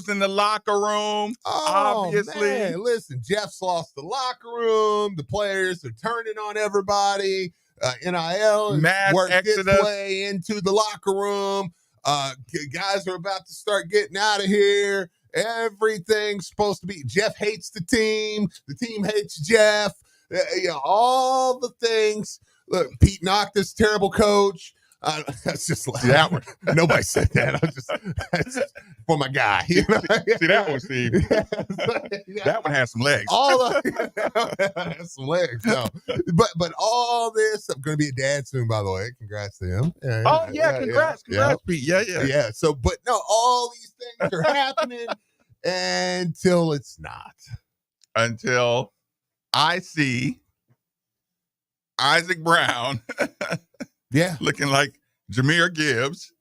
was in the locker room. Obviously, man. Listen, Jeff's lost the locker room. The players are turning on everybody. NIL mass worked its exodus. way into the locker room. Guys are about to start getting out of here. Everything's supposed to be. Jeff hates the team. The team hates Jeff. All the things. Look, Pete Noctis, terrible coach. That's just like that one. Nobody said that. That's for my guy. You know? See that one, Steve? That one has some legs. Has some legs. No. But all this, I'm going to be a dad soon, by the way. Congrats to him. Congrats, Pete. Yeah. So, but no, all these things are happening until it's not. Until I see Isaac Brown. Yeah. Looking like Jahmyr Gibbs.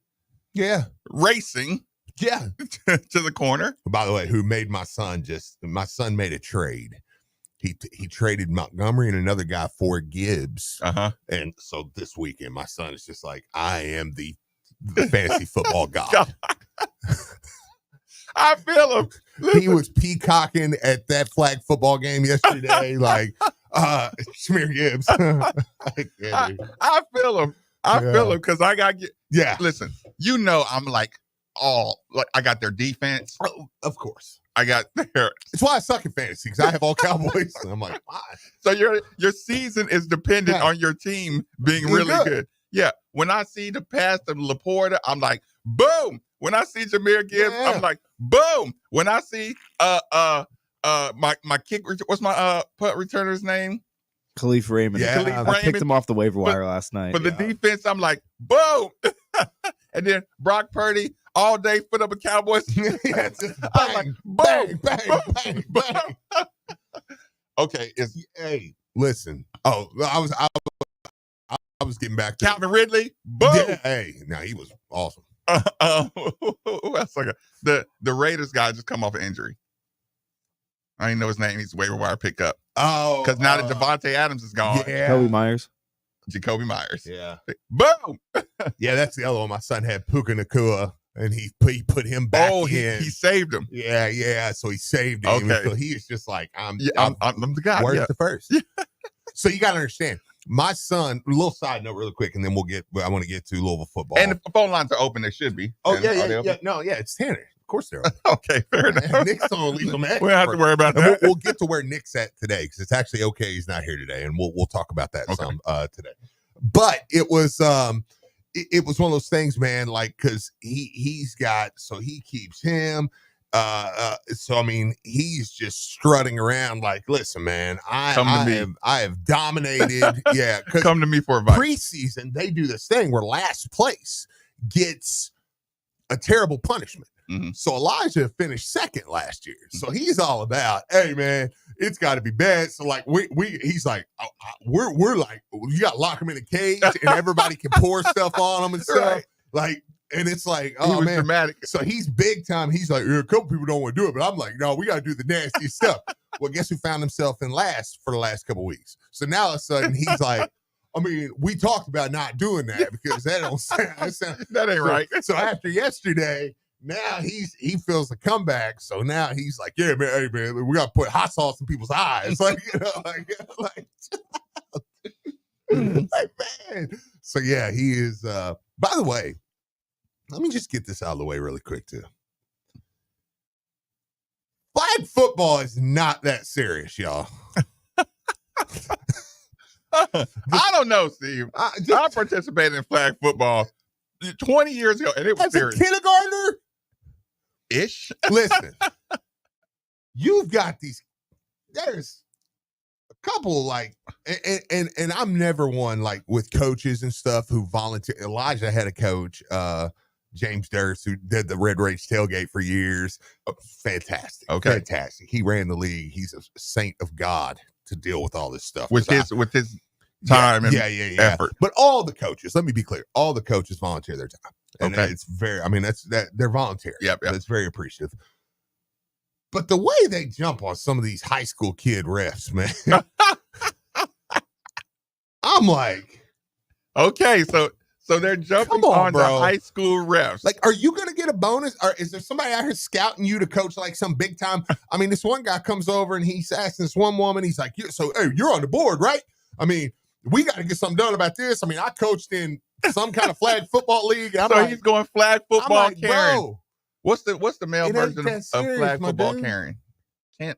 Yeah. Racing. Yeah. To the corner. By the way, who made my son made a trade. He traded Montgomery and another guy for Gibbs. Uh-huh. And so this weekend, my son is just like, I am the fantasy football god. I feel him. Listen. He was peacocking at that flag football game yesterday. Like, Jahmyr Gibbs. I feel him. I feel him because I got. Yeah. Listen, I'm like I got their defense. Oh, of course. I got their. It's why I suck at fantasy because I have all Cowboys. And I'm like, why? So your season is dependent on your team being really good. Yeah. When I see the pass to Laporta, I'm like, boom. When I see Jahmyr Gibbs, I'm like, boom. When I see my kick, what's my punt returner's name? Khalif Raymond. Yeah, I picked him off the waiver wire last night. For the defense, I'm like, boom. And then Brock Purdy, all day, put up a Cowboys. Just I'm like, boom, bang. Okay, hey, listen. Oh, I was getting back to Calvin Ridley. Boom. Yeah, hey, now he was awesome. Who else? The Raiders guy just come off an injury. I didn't know his name. He's a waiver wire pickup. Oh, because now that Devontae Adams is gone. Yeah. Jacoby Myers. Yeah. Boom. Yeah, that's the other one. My son had Puka Nacua, and he put him back in. He saved him. Yeah. So he saved him. Okay. So he is just like, I'm the guy. Where's the first? So you got to understand. My son, a little side note real quick, and then I want to get to Louisville football. And the phone lines are open. They should be. Oh, yeah. No, yeah, it's Tanner. Of course they're open. Okay, fair enough. Nick's on leave them at. We don't have to worry about that. We'll get to where Nick's at today because it's actually okay. He's not here today, and we'll talk about that some today. But it was one of those things, man. Like because he keeps him. So I mean, he's just strutting around like, listen, man, I have dominated. Yeah, come to me for advice. Preseason, they do this thing where last place gets a terrible punishment. Mm-hmm. So Elijah finished second last year. So he's all about, hey man, it's got to be bad. So like he's like, we're like, you got to lock him in a cage and everybody can pour stuff on him and stuff. Right. Like, and it's like, he was man, dramatic. So he's big time. He's like, a couple people don't want to do it, but I'm like, no, we got to do the nasty stuff. Well, guess who found himself in last for the last couple of weeks? So now all of a sudden he's like, I mean, we talked about not doing that because that don't sound that ain't right. So after yesterday, now he feels the comeback. So now he's like, yeah, man, hey man, we gotta put hot sauce in people's eyes. Like, like man. So yeah, he is by the way, let me just get this out of the way really quick too. Flag football is not that serious, y'all. I don't know, Steve. I participated in flag football 20 years ago, and it was serious. As a kindergartner? Ish. Listen, you've got these. There's a couple like, and I'm never one like with coaches and stuff who volunteer. Elijah had a coach, James Durst, who did the Red Rage tailgate for years. Fantastic. Okay. Fantastic. He ran the league. He's a saint of God to deal with all this stuff. With his time and effort. But all the coaches, let me be clear, all the coaches volunteer their time. And it's very, I mean, they're voluntary. Yep. It's very appreciative. But the way they jump on some of these high school kid refs, man, I'm like, okay, so So they're jumping on the high school refs. Like, are you going to get a bonus? Or is there somebody out here scouting you to coach like some big time? I mean, this one guy comes over and he's asking this one woman, he's like, so, hey, you're on the board, right? I mean, we got to get something done about this. I mean, I coached in some kind of flag football league. And so he's going flag football Karen. Bro, what's the male version of flag football Karen? Can't.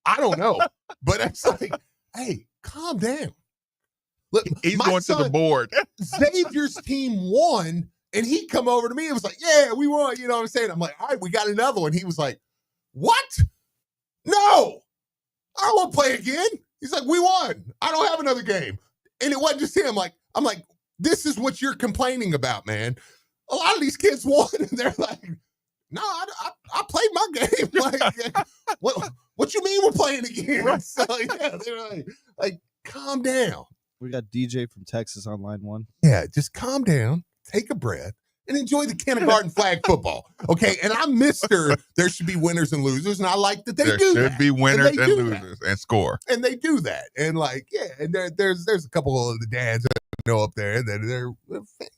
I don't know. But it's like, hey, calm down. Look, he's going to the board. Xavier's team won, and he come over to me and was like, yeah, we won. You know what I'm saying? I'm like, all right, we got another one. He was like, what? No, I don't want to play again. He's like, we won. I don't have another game. And it wasn't just him. I'm like, this is what you're complaining about, man. A lot of these kids won, and they're like, no, I played my game. Like, what you mean we're playing again? Right. So, yeah, they're like, calm down. We got DJ from Texas on line 1. Yeah, just calm down, take a breath, and enjoy the kindergarten flag football. Okay, and I'm Mr. There should be winners and losers, and I like that they do that. There should be winners and losers and score. And they do that. And like, yeah, and there's a couple of the dads that know up there that they're,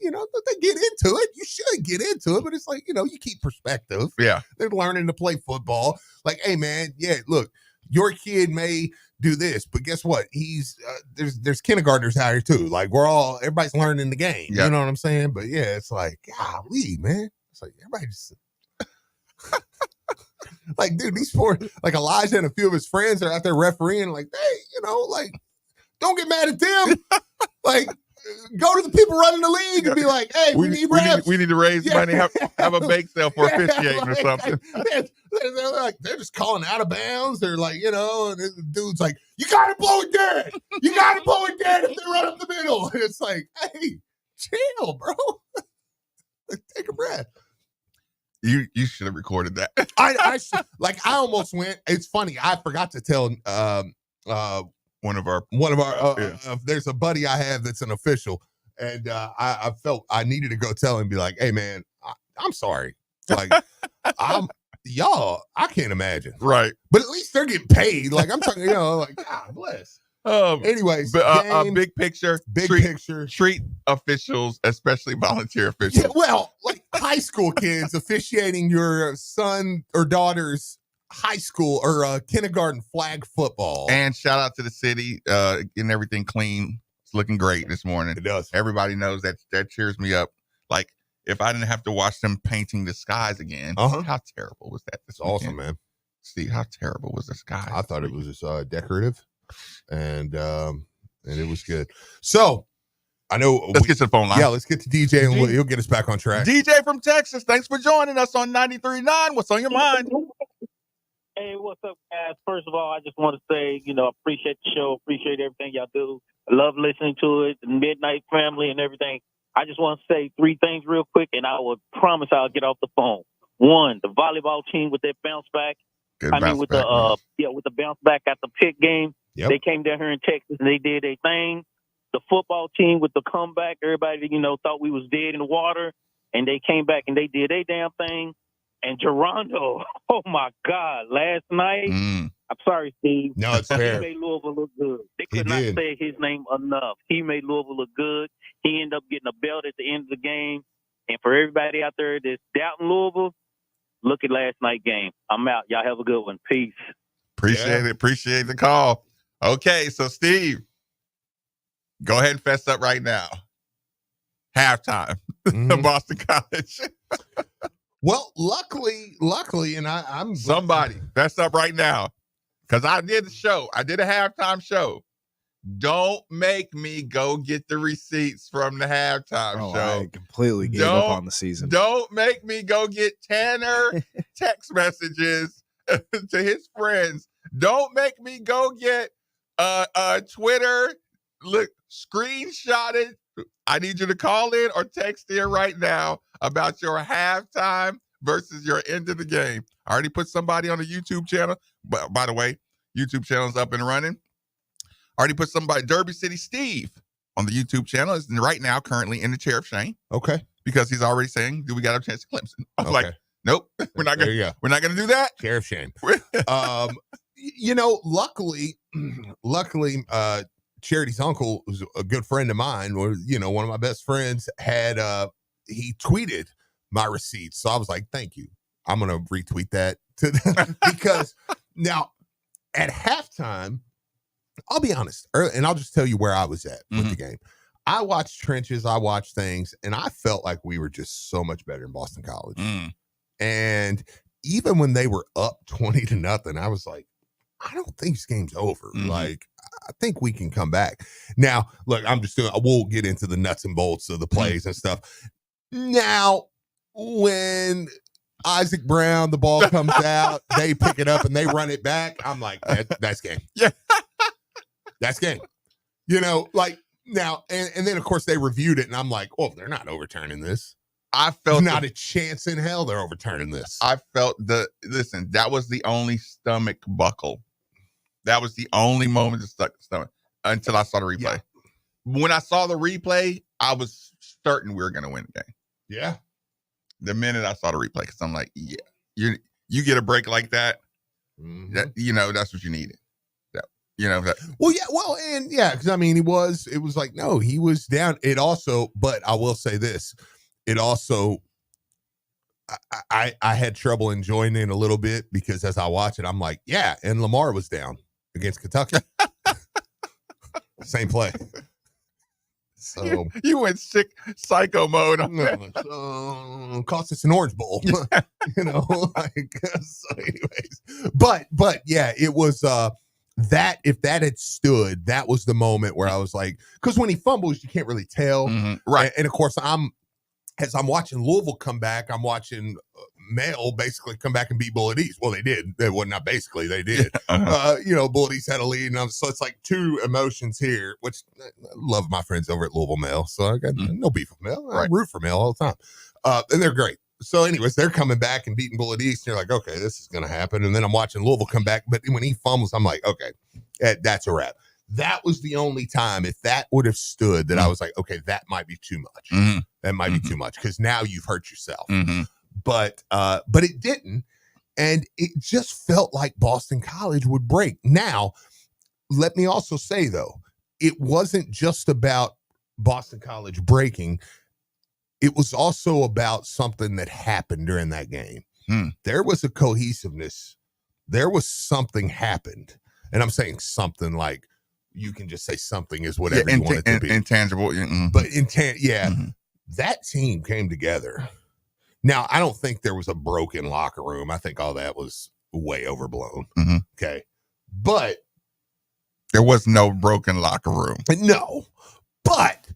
you know, they get into it. You should get into it, but it's like, you know, you keep perspective. Yeah. They're learning to play football. Like, hey, man, yeah, look, your kid may do this, but guess what? He's there's kindergartners out here too. Like everybody's learning the game. Yep. You know what I'm saying? But yeah, it's like, golly, man. It's like everybody just like, dude, these four, like Elijah and a few of his friends are out there refereeing, like, hey, you know, like, don't get mad at them. Like, go to the people running the league and be like, hey, we need refs. We need to raise money, have a bake sale for officiating or something. They're just calling out of bounds. They're like, you know, and the dude's like, you got to blow it dead. You got to blow it dead if they run up the middle. And it's like, hey, chill, bro. Take a breath. You should have recorded that. I almost went. It's funny. I forgot to tell one of our there's a buddy I have that's an official, and I felt I needed to go tell him, be like, hey man, I'm sorry, like I can't imagine, right? But at least they're getting paid. Like, I'm talking, you know, like, God bless. Anyways, big picture, treat officials, especially volunteer officials. Yeah, well, like high school kids officiating your son or daughter's high school or kindergarten flag football. And shout out to the city, getting everything clean. It's looking great this morning. It does. Everybody knows that cheers me up. Like, if I didn't have to watch them painting the skies again, how terrible was that? It's awesome, man. Steve, how terrible was the sky? I thought it was just decorative, and it was good. So I know. Let's get to the phone line. Yeah, let's get to DJ, and he'll get us back on track. DJ from Texas, thanks for joining us on 93.9. What's on your mind? Hey, what's up, guys? First of all, I just want to say, you know, appreciate the show, appreciate everything y'all do. I love listening to it, the Midnight Family and everything. I just want to say 3 things real quick, and I will promise I'll get off the phone. 1, the volleyball team with their bounce back. With the bounce back at the Pitt game. Yep. They came down here in Texas and they did their thing. The football team with the comeback, everybody, you know, thought we was dead in the water, and they came back and they did their damn thing. And Gerondo, oh my God, last night, I'm sorry, Steve. No, it's fair. He made Louisville look good. They could not say his name enough. He made Louisville look good. He ended up getting a belt at the end of the game. And for everybody out there that's doubting Louisville, look at last night's game. I'm out. Y'all have a good one. Peace. Appreciate it. Appreciate the call. Okay, so Steve, go ahead and fess up right now. Halftime, Boston College. Well, luckily, and I'm somebody fess up right now, because I did the show. I did a halftime show. Don't make me go get the receipts from the halftime show. I completely gave up on the season. Don't make me go get Tanner text messages to his friends. Don't make me go get Twitter. Look, screenshot it. I need you to call in or text in right now about your halftime versus your end of the game. I already put somebody on the YouTube channel. But by the way, YouTube channel's up and running. I already put somebody, Derby City Steve, on the YouTube channel. Is right now currently in the chair of shame. Okay. Because he's already saying, do we got a chance to Clemson? I was like, nope, we're not gonna do that. Chair of shame. You know, luckily, Charity's uncle, who's a good friend of mine, or one of my best friends, had he tweeted my receipts. So I was like, thank you. I'm gonna retweet that to them because now at halftime, I'll be honest, and I'll just tell you where I was at with the game. I watched trenches, I watched things, and I felt like we were just so much better in Boston College. And even when they were up 20-0, I was like, I don't think this game's over. Like, I think we can come back. Now, look, we'll get into the nuts and bolts of the plays and stuff. Now, when Isaac Brown, the ball comes out, they pick it up and they run it back, I'm like, that's game. Yeah. That's game. Like now, and then of course they reviewed it and I'm like, oh, they're not overturning this. I felt not a chance in hell they're overturning this. I felt that was the only stomach buckle. That was the only moment that stuck stomach until I saw the replay. Yeah. When I saw the replay, I was certain we were going to win the game. Yeah. The minute I saw the replay, because I'm like, yeah, you get a break like that, that that's what you needed. Because I mean, it was like, no, he was down. It also, but I will say this, it also, I had trouble enjoying it a little bit because as I watch it, I'm like, yeah, and Lamar was down against Kentucky. Same play. So you went sick psycho mode. Cost us an Orange Bowl. So anyways. But yeah, it was that if that had stood, that was the moment where I was like, because when he fumbles, you can't really tell. Right. And of course, as I'm watching Louisille come back, I'm watching Male basically come back and beat Bullet East. Well, they did. Not basically, they did. Bullet East had a lead, and so it's like two emotions here, which I love my friends over at Louisille Male. So I got no beef with Male. I root for Male all the time. And they're great. So anyways, they're coming back and beating Bullet East. And you're like, okay, this is going to happen. And then I'm watching Louisille come back. But when he fumbles, I'm like, okay, that's a wrap. That was the only time, if that would have stood, that I was like, okay, that might be too much. That might be too much because now you've hurt yourself. But it didn't. And it just felt like Boston College would break. Now, let me also say, though, it wasn't just about Boston College breaking. It was also about something that happened during that game. There was a cohesiveness. There was something happened. And I'm saying something like, you can just say something is whatever you want it to be. Intangible. But that team came together. Now, I don't think there was a broken locker room. I think all that was way overblown. Okay. But there was no broken locker room. No. But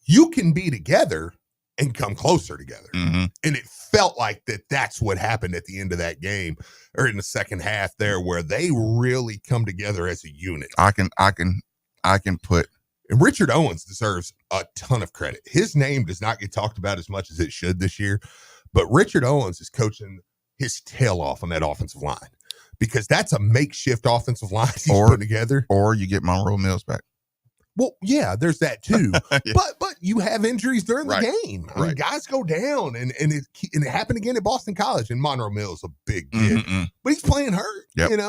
you can be together and come closer together. And it felt like that's what happened at the end of that game, or in the second half there, where they really come together as a unit. I can put, and Richard Owens deserves a ton of credit. His name does not get talked about as much as it should this year, but Richard Owens is coaching his tail off on that offensive line, because that's a makeshift offensive line he's putting together. Or you get Monroe Mills back. Well, yeah, there's that too. Yeah. But you have injuries during the game. I mean, guys go down, and it happened again at Boston College. And Monroe Mills a big kid, but he's playing hurt, and they're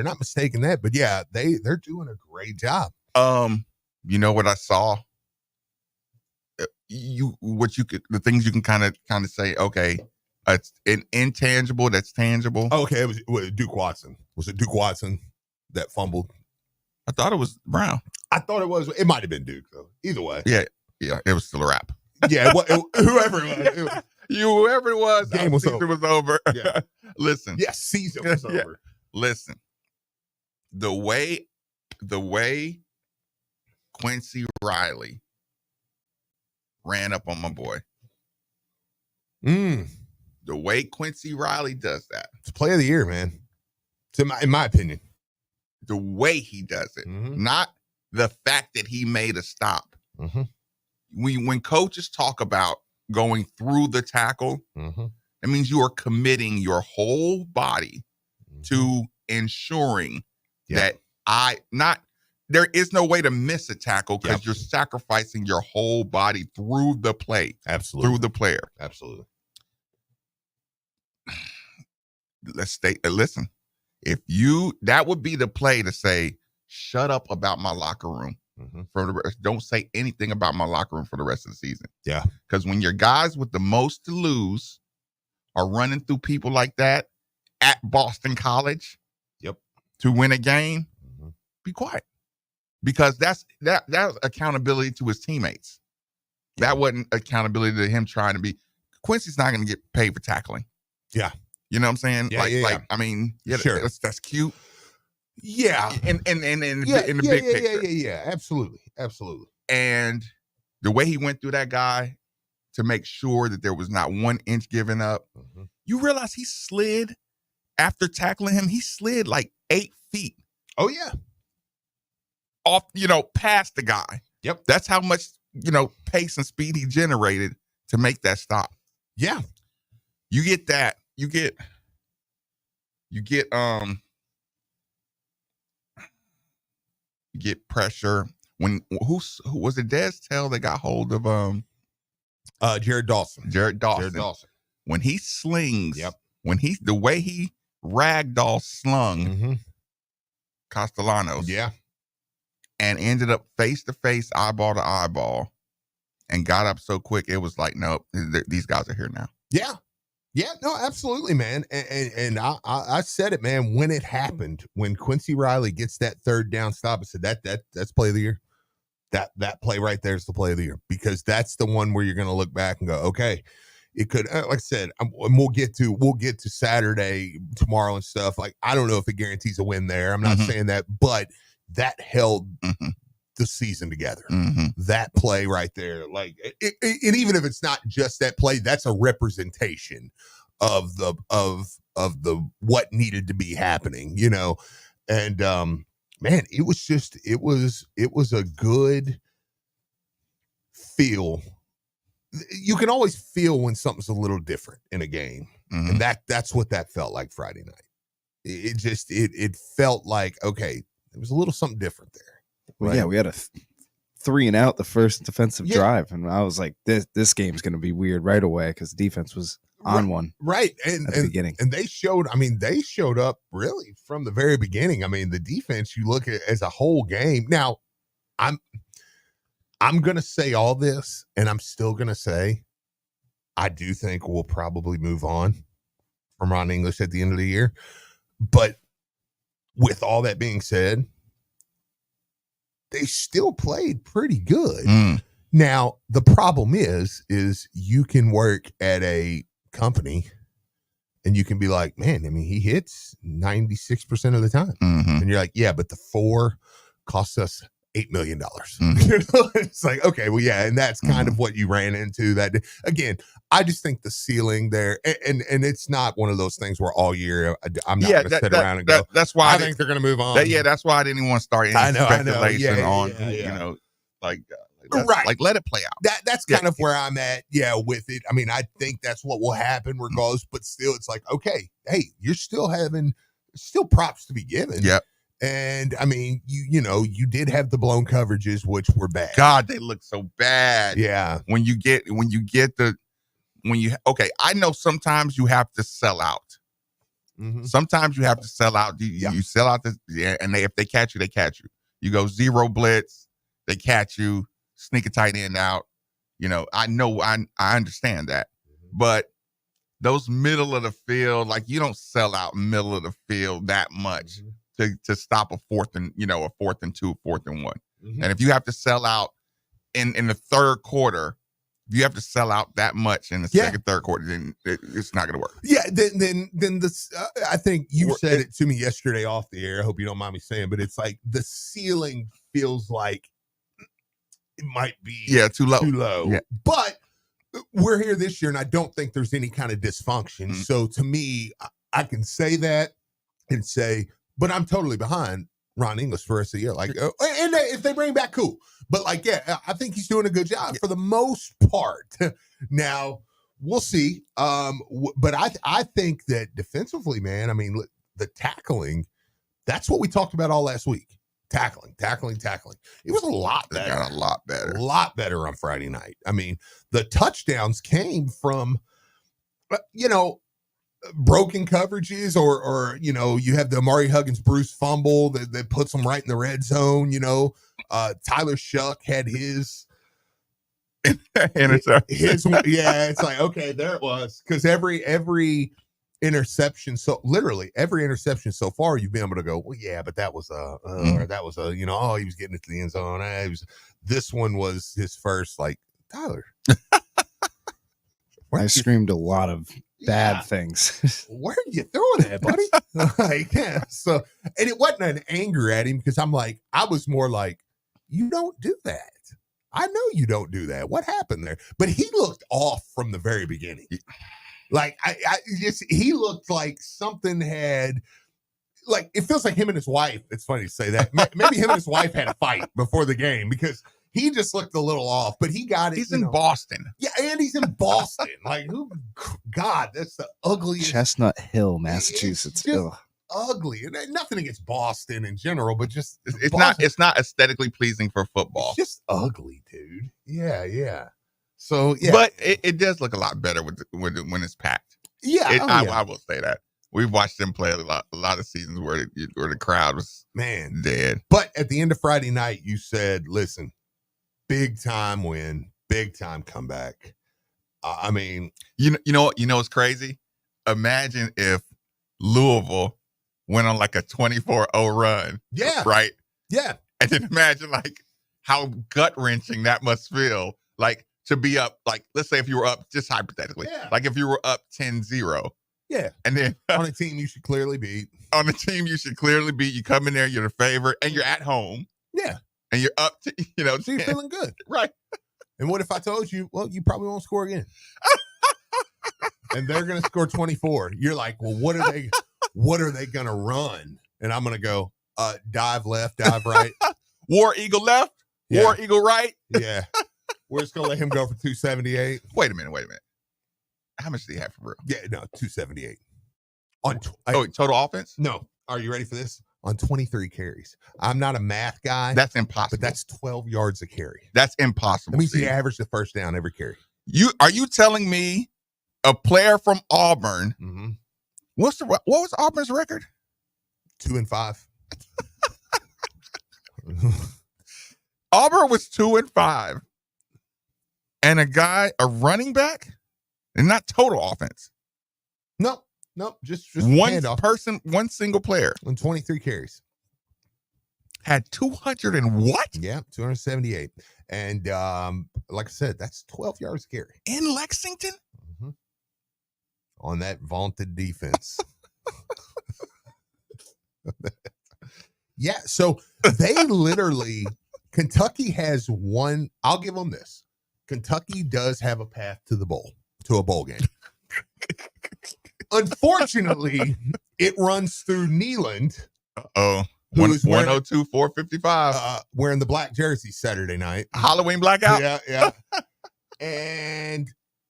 not mistaking that. But yeah, they're doing a great job. You know what I saw? The things you can kind of say, okay, it's an intangible that's tangible. Okay, it was Duke Watson. Was it Duke Watson that fumbled? I thought it was Brown. I thought it was. It might have been Duke, though. Either way. Yeah, it was still a wrap. Yeah, whoever it was. Game was over. Was over. Yeah. Listen. Yes, season was over. Listen. The way Quincy Riley ran up on my boy. The way Quincy Riley does that. It's play of the year, man. In my opinion. The way he does it, not the fact that he made a stop. When coaches talk about going through the tackle, that means you are committing your whole body to ensuring that there is no way to miss a tackle, because you're sacrificing your whole body through the play. Absolutely. Through the player. Absolutely. Listen. That would be the play to say, shut up about my locker room. Don't say anything about my locker room for the rest of the season. Yeah. Because when your guys with the most to lose are running through people like that at Boston College to win a game, be quiet. Because that was accountability to his teammates. That wasn't accountability to him trying to be. Quincy's not going to get paid for tackling. Yeah. You know what I'm saying? Yeah, I mean, sure. That's cute. Yeah. In the big picture. Yeah. Absolutely. And the way he went through that guy to make sure that there was not 1 inch given up, you realize he slid after tackling him. He slid like 8 feet. Oh, yeah. Off, past the guy. Yep. That's how much, pace and speed he generated to make that stop. Yeah. You get that. You get pressure when who was it? Des Tell that got hold of Jared Dawson. Jared Dawson. When he slings, the way he ragdoll slung Castellanos, and ended up face to face, eyeball to eyeball, and got up so quick, it was like, nope, these guys are here now. Yeah, no, absolutely, man. And I said it, man, when it happened, when Quincy Riley gets that third down stop, I said that's play of the year. That play right there is the play of the year, because that's the one where you're going to look back and go, okay, it could, like I said, and we'll get to Saturday tomorrow and stuff. Like, I don't know if it guarantees a win there. I'm not saying that, but that held the season together. That play right there, like, and even if it's not just that play, that's a representation of the what needed to be happening, and man, it was a good feel. You can always feel when something's a little different in a game, and that's what that felt like Friday night. It felt like, okay, there was a little something different there. Well, right? yeah, we had a 3 and out the first defensive drive, and I was like, this game's going to be weird right away, because defense was on one right at the beginning, and they showed up really from the very beginning. I mean, the defense, you look at as a whole game. Now, I'm going to say all this, and I'm still going to say I do think we'll probably move on from Ron English at the end of the year. But with all that being said, they still played pretty good. Now, the problem is you can work at a company and you can be like, man, I mean, he hits 96% of the time. And you're like, yeah, but the 4 costs us $8 million. It's like, okay, well, yeah. And that's kind of what you ran into that day. Again, I just think the ceiling there, and it's not one of those things where all year I'm not going to sit around and go, that's why I think they're going to move on. That's why I didn't want to start any speculation on, right. Like, let it play out. That's kind of where I'm at. Yeah. With it. I mean, I think that's what will happen regardless, but still it's like, okay, hey, you're still props to be given. Yep. And I mean, you did have the blown coverages, which were bad. God, they look so bad. Yeah. I know sometimes you have to sell out. Sometimes you have to sell out. You sell out and if they catch you, they catch you. You go 0 blitz, they catch you, sneak a tight end out. I understand that. But those middle of the field, like, you don't sell out middle of the field that much to stop a 4th and 2, 4th and 1. And if you have to sell out in the third quarter, if you have to sell out that much in the second, third quarter, then it's not going to work. Yeah. Then this, I think you said it to me yesterday off the air. I hope you don't mind me saying, but it's like the ceiling feels like it might be too low. Yeah. But we're here this year, and I don't think there's any kind of dysfunction. So to me, I can say that and say, but I'm totally behind Ron English for the rest of the year. Like, and if they bring back, cool. But like, yeah, I think he's doing a good job for the most part. Now, we'll see. But I think that defensively, man, I mean, the tackling, that's what we talked about all last week. Tackling. It was a lot better. They got a lot better. A lot better on Friday night. I mean, the touchdowns came from, broken coverages or you have the Amari Huggins Bruce fumble that puts them right in the red zone. Tyler Shuck had his interception. It's like, okay, there it was. Because every interception, so literally every interception so far, you've been able to go, well, yeah, but that was or that was he was getting it to the end zone. This one was his first, like, Tyler. I screamed a lot of bad things. Where are you throwing that, buddy? So, and it wasn't an anger at him, because I was more like, you don't do that. I know you don't do that. What happened there? But he looked off from the very beginning. Like, he looked like something had, like, it feels like him and his wife. It's funny to say that. Maybe him and his wife had a fight before the game, because he just looked a little off, but he got it. He's in Boston. Yeah, and he's in Boston. Like, God, that's the ugliest. Chestnut Hill, Massachusetts. Ugly. And nothing against Boston in general, but just it's not aesthetically pleasing for football. It's just ugly, dude. Yeah. So yeah, but it does look a lot better when it's packed. Yeah, I will say that. We've watched them play a lot of seasons where the crowd was dead. But at the end of Friday night, you said, "Listen, big time win, big time comeback." I mean, you know what's crazy? Imagine if Louisille went on like a 24-0 run. Yeah. Right? Yeah. And then imagine like how gut-wrenching that must feel. Like to be up, like, let's say if you were up, just hypothetically, like if you were up 10-0. Yeah. And then on a team you should clearly beat. You come in there, you're the favorite, and you're at home. Yeah. And you're up to, so you're feeling good. Right. And what if I told you, well, you probably won't score again. And they're going to score 24. You're like, well, what are they going to run? And I'm going to go, dive left, dive right. War Eagle left, War Eagle right. Yeah. We're just going to let him go for 278. Wait a minute. How much did he have for real? Yeah, no, 278. Total offense? No. Are you ready for this? On 23 carries. I'm not a math guy. That's impossible. But that's 12 yards a carry. That's impossible. That means he averaged the first down every carry. Are you telling me a player from Auburn? Mm-hmm. What was Auburn's record? 2-5. Auburn was 2-5, and a running back, and not total offense. No, just one single player on 23 carries had 200 and what? Yeah, 278, and like I said, that's 12 yards a carry in Lexington. Mm-hmm. On that vaunted defense. Yeah, so they literally, Kentucky has one. I'll give them this. Kentucky does have a path to a bowl game. Unfortunately, it runs through Neyland. Who is 102, 455. Wearing the black jersey Saturday night. Halloween blackout. Yeah. And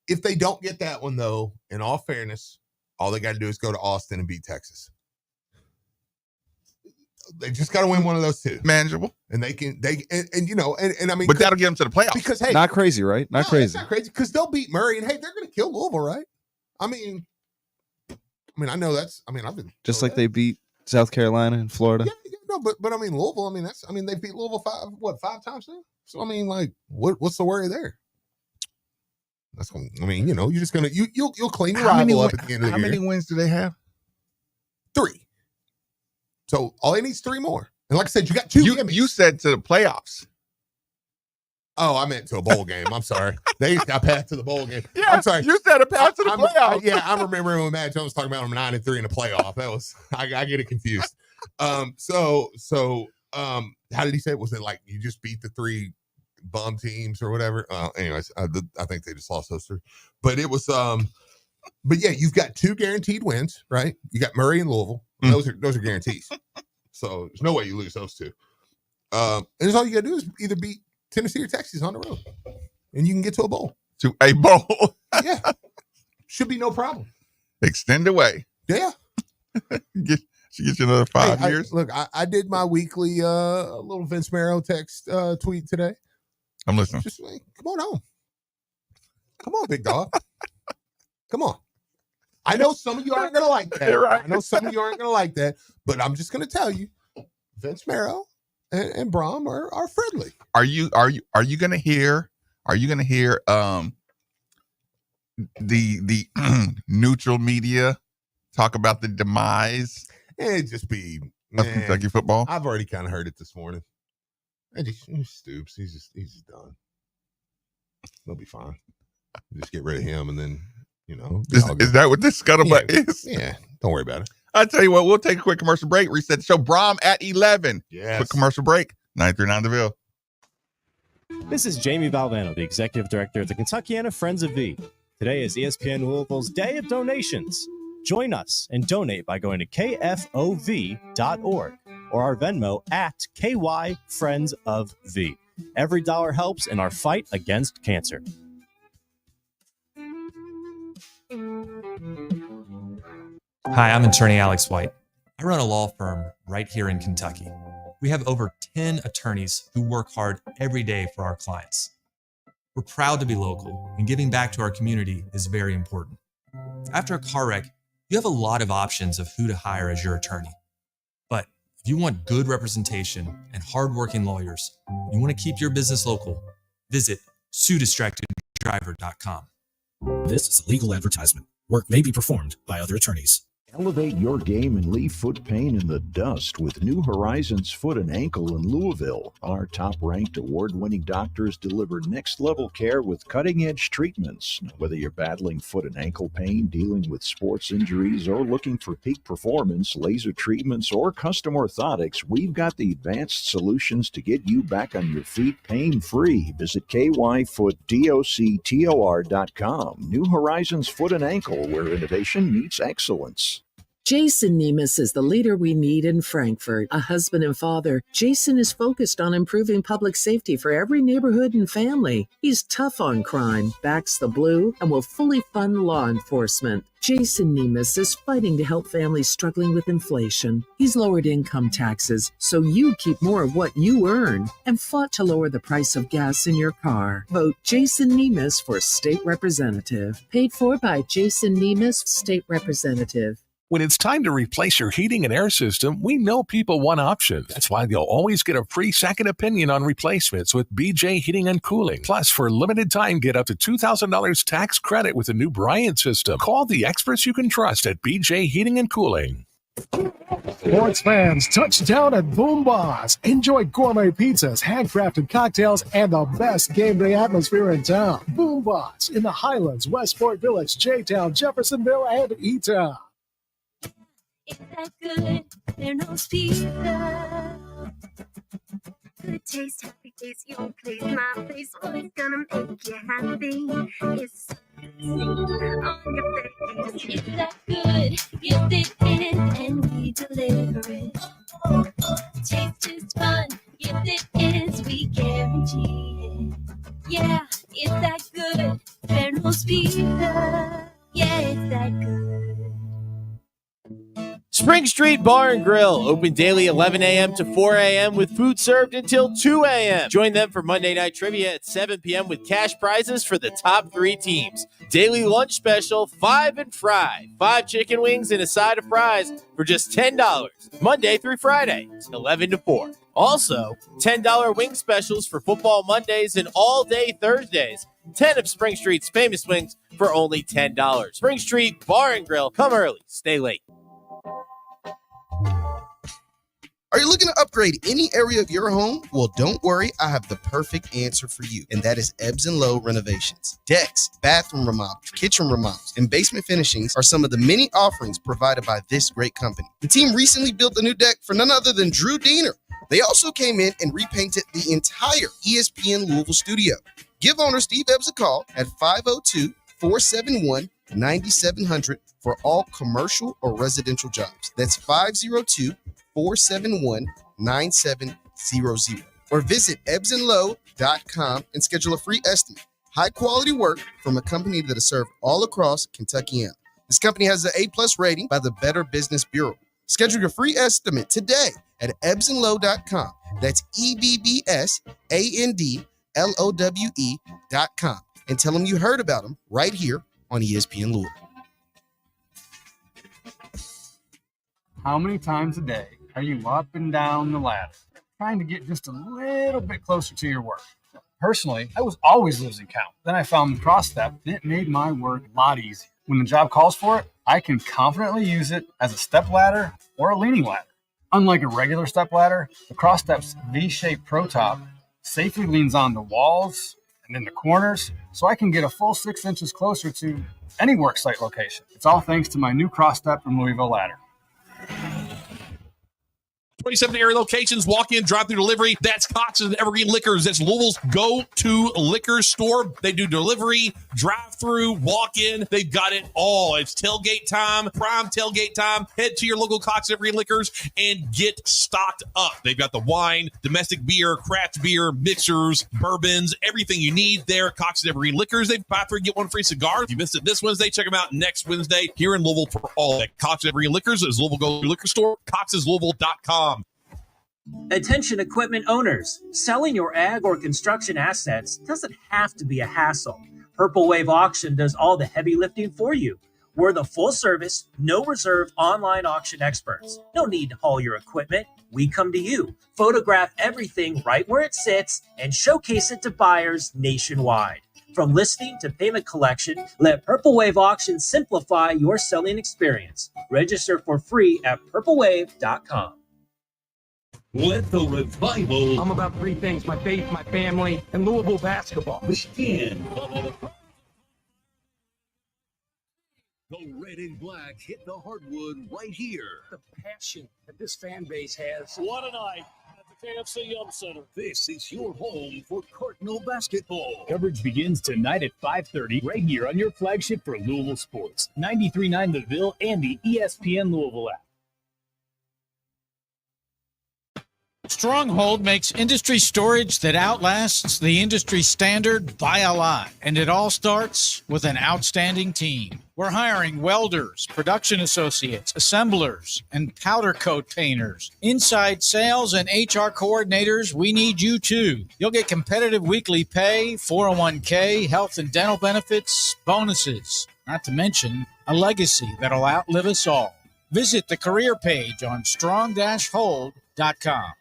if they don't get that one, though, in all fairness, all they got to do is go to Austin and beat Texas. They just got to win one of those two. Manageable. And I mean, but that'll get them to the playoffs. Because, hey, not crazy, right? Not crazy. It's not crazy because they'll beat Murray, and hey, they're going to kill Louisille, right? I mean, I know I've been just like they beat South Carolina and Florida. Yeah, no, but I mean, Louisville, they beat Louisville five times now? So, I mean, like, what's the worry there? You're just going to, you'll clean your rival up at the end of the year. How many wins do they have? 3. So all they need is 3 more. And like I said, you got 2 games. You said to the playoffs. Oh, I meant to a bowl game. I'm sorry. They got path to the bowl game. Yeah, I'm sorry. You said a path to the playoffs. I'm remembering when Matt Jones was talking about them 9-3 in the playoff. That was I get it confused. So how did he say it? Was it like you just beat the 3 bum teams or whatever? Anyways, I think they just lost those 3. But it was but yeah, you've got 2 guaranteed wins, right? You got Murray and Louisville. Those are guarantees. So there's no way you lose those 2. And that's all you gotta do is either beat Tennessee or Texas on the road, and you can get to a bowl. Yeah, should be no problem. Extend away. Yeah, she gets you another 5 years. Look, I did my weekly little Vince Marrow text tweet today. I'm listening. Just like, come on home. Come on, big dog. Come on. I know some of you aren't going to like that. Right. I know some of you aren't going to like that, but I'm just going to tell you, Vince Marrow and Brohm are friendly. Are you going to hear? Are you going to hear the neutral media talk about the demise It'd just be of Kentucky football? I've already kind of heard it this morning. He Stoops. He's just done. He'll be fine. Just get rid of him, and then is that what this scuttlebutt is? Yeah, don't worry about it. I'll tell you what. We'll take a quick commercial break. Reset the show. Brohm at 11. Yes. Quick commercial break. 939 DeVille. This is Jamie Valeno, the Executive Director of the Kentuckiana Friends of V. Today is ESPN Louisille's Day of Donations. Join us and donate by going to KFOV.org or our Venmo at KY Friends of V. Every dollar helps in our fight against cancer. Hi, I'm attorney Alex White. I run a law firm right here in Kentucky. We have over 10 attorneys who work hard every day for our clients. We're proud to be local, and giving back to our community is very important. After a car wreck, you have a lot of options of who to hire as your attorney. But if you want good representation and hardworking lawyers, and you want to keep your business local, visit SueDistractedDriver.com. This is a legal advertisement. Work may be performed by other attorneys. Elevate your game and leave foot pain in the dust with New Horizons Foot and Ankle in Louisille. Our top-ranked award-winning doctors deliver next-level care with cutting-edge treatments. Whether you're battling foot and ankle pain, dealing with sports injuries, or looking for peak performance, laser treatments, or custom orthotics, we've got the advanced solutions to get you back on your feet pain-free. Visit kyfootdoctor.com. New Horizons Foot and Ankle, where innovation meets excellence. Jason Nemes is the leader we need in Frankfort. A husband and father, Jason is focused on improving public safety for every neighborhood and family. He's tough on crime, backs the blue, and will fully fund law enforcement. Jason Nemes is fighting to help families struggling with inflation. He's lowered income taxes so you keep more of what you earn and fought to lower the price of gas in your car. Vote Jason Nemes for state representative. Paid for by Jason Nemes, state representative. When it's time to replace your heating and air system, we know people want options. That's why they'll always get a free second opinion on replacements with BJ Heating and Cooling. Plus, for a limited time, get up to $2,000 tax credit with a new Bryant system. Call the experts you can trust at BJ Heating and Cooling. Sports fans, touchdown at Boom Boss. Enjoy gourmet pizzas, handcrafted cocktails, and the best game day atmosphere in town. Boom Boss in the Highlands, Westport Village, J-Town, Jeffersonville, and E-Town. It's that good, they're no pizza. Good taste, happy taste, your place, my place. Oh, it's gonna make you happy. It's on your face. It's that good, yes it is, and we deliver it. Taste is fun, yes it is, we guarantee it. Yeah, it's that good, they're no pizza. Yeah, it's that good. Spring Street Bar and Grill, open daily 11 a.m. to 4 a.m. with food served until 2 a.m. Join them for Monday Night Trivia at 7 p.m. with cash prizes for the top 3 teams. Daily lunch special, 5 and fry. 5 chicken wings and a side of fries for just $10. Monday through Friday, 11 to 4. Also, $10 wing specials for football Mondays and all-day Thursdays. 10 of Spring Street's famous wings for only $10. Spring Street Bar and Grill. Come early, stay late. Are you looking to upgrade any area of your home? Well, don't worry, I have the perfect answer for you, and that is Ebbs & Low Renovations. Decks, bathroom remodels, kitchen remodels, and basement finishings are some of the many offerings provided by this great company. The team recently built a new deck for none other than Drew Diener. They also came in and repainted the entire ESPN Louisille studio. Give owner Steve Ebbs a call at 502-471-9700 for all commercial or residential jobs. That's 502-471-9700. Or visit ebbsandlow.com and schedule a free estimate. High quality work from a company that has served all across Kentucky. This company has an A+ rating by the Better Business Bureau. Schedule your free estimate today at ebbsandlow.com. That's EBBSANDLOWE.com. And tell them you heard about them right here on ESPN Louisille. How many times a day are you up and down the ladder, trying to get just a little bit closer to your work? Personally, I was always losing count. Then I found the cross step, and it made my work a lot easier. When the job calls for it, I can confidently use it as a step ladder or a leaning ladder. Unlike a regular step ladder, the cross step's V-shaped pro top safely leans on the walls and in the corners, so I can get a full 6 inches closer to any worksite location. It's all thanks to my new cross step from Louisille ladder. 27 area locations, walk-in, drive-through delivery. That's Cox's and Evergreen Liquors. That's Louisville's go-to liquor store. They do delivery, drive-through, walk-in. They've got it all. It's tailgate time, prime tailgate time. Head to your local Cox's and Evergreen Liquors and get stocked up. They've got the wine, domestic beer, craft beer, mixers, bourbons, everything you need there at Cox's and Evergreen Liquors. They buy 3, get 1 free cigar. If you missed it this Wednesday, check them out next Wednesday here in Louisville for all that. Cox's and Evergreen Liquors is Louisville go-to liquor store, coxslouisville.com. Attention equipment owners, selling your ag or construction assets doesn't have to be a hassle. Purple Wave Auction does all the heavy lifting for you. We're the full service, no reserve online auction experts. No need to haul your equipment. We come to you, photograph everything right where it sits, and showcase it to buyers nationwide. From listing to payment collection, let Purple Wave Auction simplify your selling experience. Register for free at purplewave.com. Let the revival. I'm about 3 things: my faith, my family, and Louisville basketball. Begin. The red and black hit the hardwood right here. The passion that this fan base has. What a night at the KFC Yum Center. This is your home for Cardinal basketball. Coverage begins tonight at 5:30 right here on your flagship for Louisville sports. 93.9 The Ville and the ESPN Louisville app. Stronghold makes industry storage that outlasts the industry standard by a lot, and it all starts with an outstanding team. We're hiring welders, production associates, assemblers, and powder coat painters. Inside sales and HR coordinators, we need you too. You'll get competitive weekly pay, 401k, health and dental benefits, bonuses, not to mention a legacy that'll outlive us all. Visit the career page on strong-hold.com.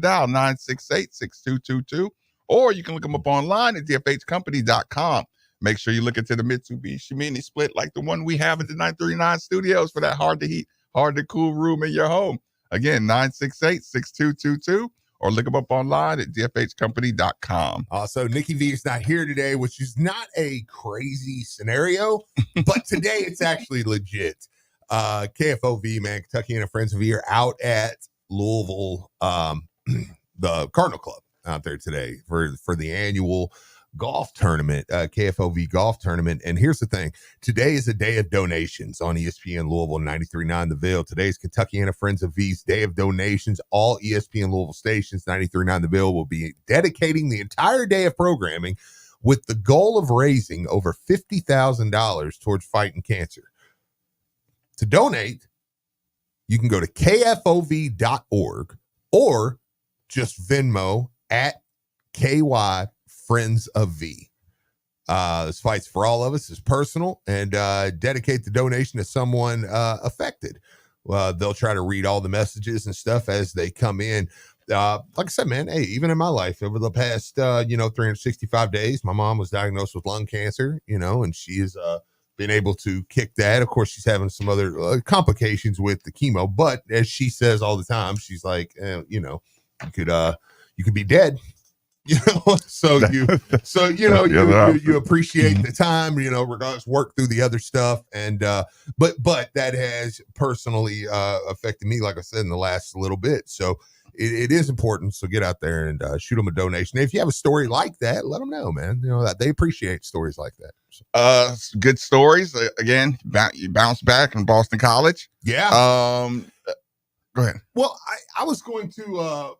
Dial 968-6222, or you can look them up online at dfhcompany.com. Make sure you look into the Mitsubishi Mini Split like the one we have at the 939 studios for that hard to heat, hard to cool room in your home. Again, 968-6222, or look them up online at dfhcompany.com. So Nikki V is not here today, which is not a crazy scenario, but today it's actually legit. KFOV, man, Kentucky and Friends of Year out at Louisille, the Cardinal Club out there today for the annual golf tournament, KFOV golf tournament. And here's the thing. Today is a day of donations on ESPN Louisville 93.9 The Ville. Today's Kentucky and Friends of V's Day of Donations. All ESPN Louisville stations, 93.9 The Ville, will be dedicating the entire day of programming with the goal of raising over $50,000 towards fighting cancer. To donate, you can go to kfov.org or just Venmo at KY Friends of V. This fight's for all of us. It's personal, and dedicate the donation to someone affected. They'll try to read all the messages and stuff as they come in. Like I said, man, hey, even in my life over the past, 365 days, my mom was diagnosed with lung cancer, and she is been able to kick that. Of course, she's having some other complications with the chemo, but as she says all the time, she's like, you could be dead. So you appreciate the time, regardless, work through the other stuff. And, but that has personally, affected me, like I said, in the last little bit. So it is important. So get out there and, shoot them a donation. If you have a story like that, let them know, man. That they appreciate stories like that. So. Good stories. Again, you bounce back in Boston College. Yeah. Go ahead. Well, I was going to,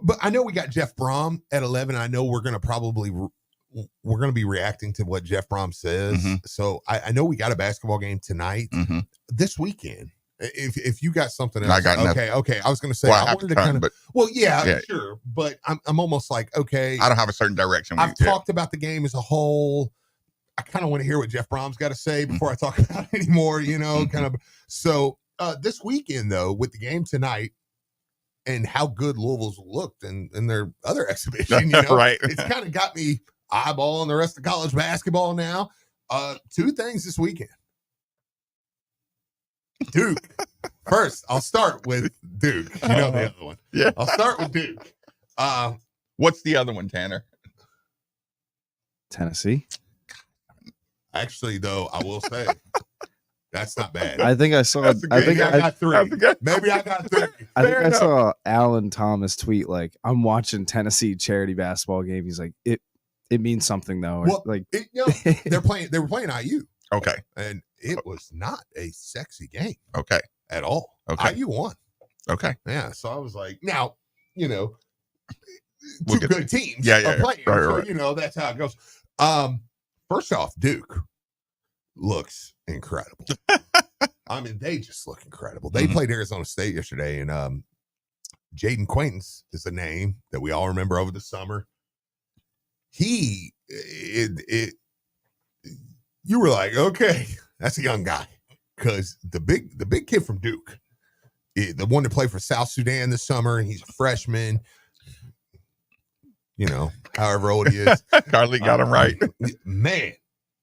but I know we got Jeff Brohm at 11. I know we're going to be reacting to what Jeff Brohm says. Mm-hmm. So I know we got a basketball game tonight, this weekend. If you got something else, I got nothing. Okay. I was going to say, I wanted to kind of, yeah, sure. But I'm almost like, okay. I don't have a certain direction. I've talked about the game as a whole. I kind of want to hear what Jeff Brom's got to say before I talk about it anymore, kind of. So this weekend, though, with the game tonight, and how good Louisville's looked in their other exhibition, right? It's kind of got me eyeballing the rest of college basketball now. Two things this weekend. Duke. First, I'll start with Duke. The other one. Yeah. I'll start with Duke. What's the other one, Tanner? Tennessee. Actually, though, I will say that's not bad. I think I saw. I got three. Maybe I got three. I think I saw Alan Thomas tweet like, "I'm watching Tennessee charity basketball game." He's like, "It means something though." Well, like they were playing IU. Okay, and it was not a sexy game. Okay, at all. Okay, IU won. Okay, yeah. So I was like, now two good teams are playing. Right. So that's how it goes. First off, Duke looks incredible. I mean, they just look incredible. They played Arizona State yesterday, and Jaden Quaintance is a name that we all remember over the summer. You were like, okay, that's a young guy, because the big kid from Duke, the one that played for South Sudan this summer, and he's a freshman. However old he is. Carly got him right. Man,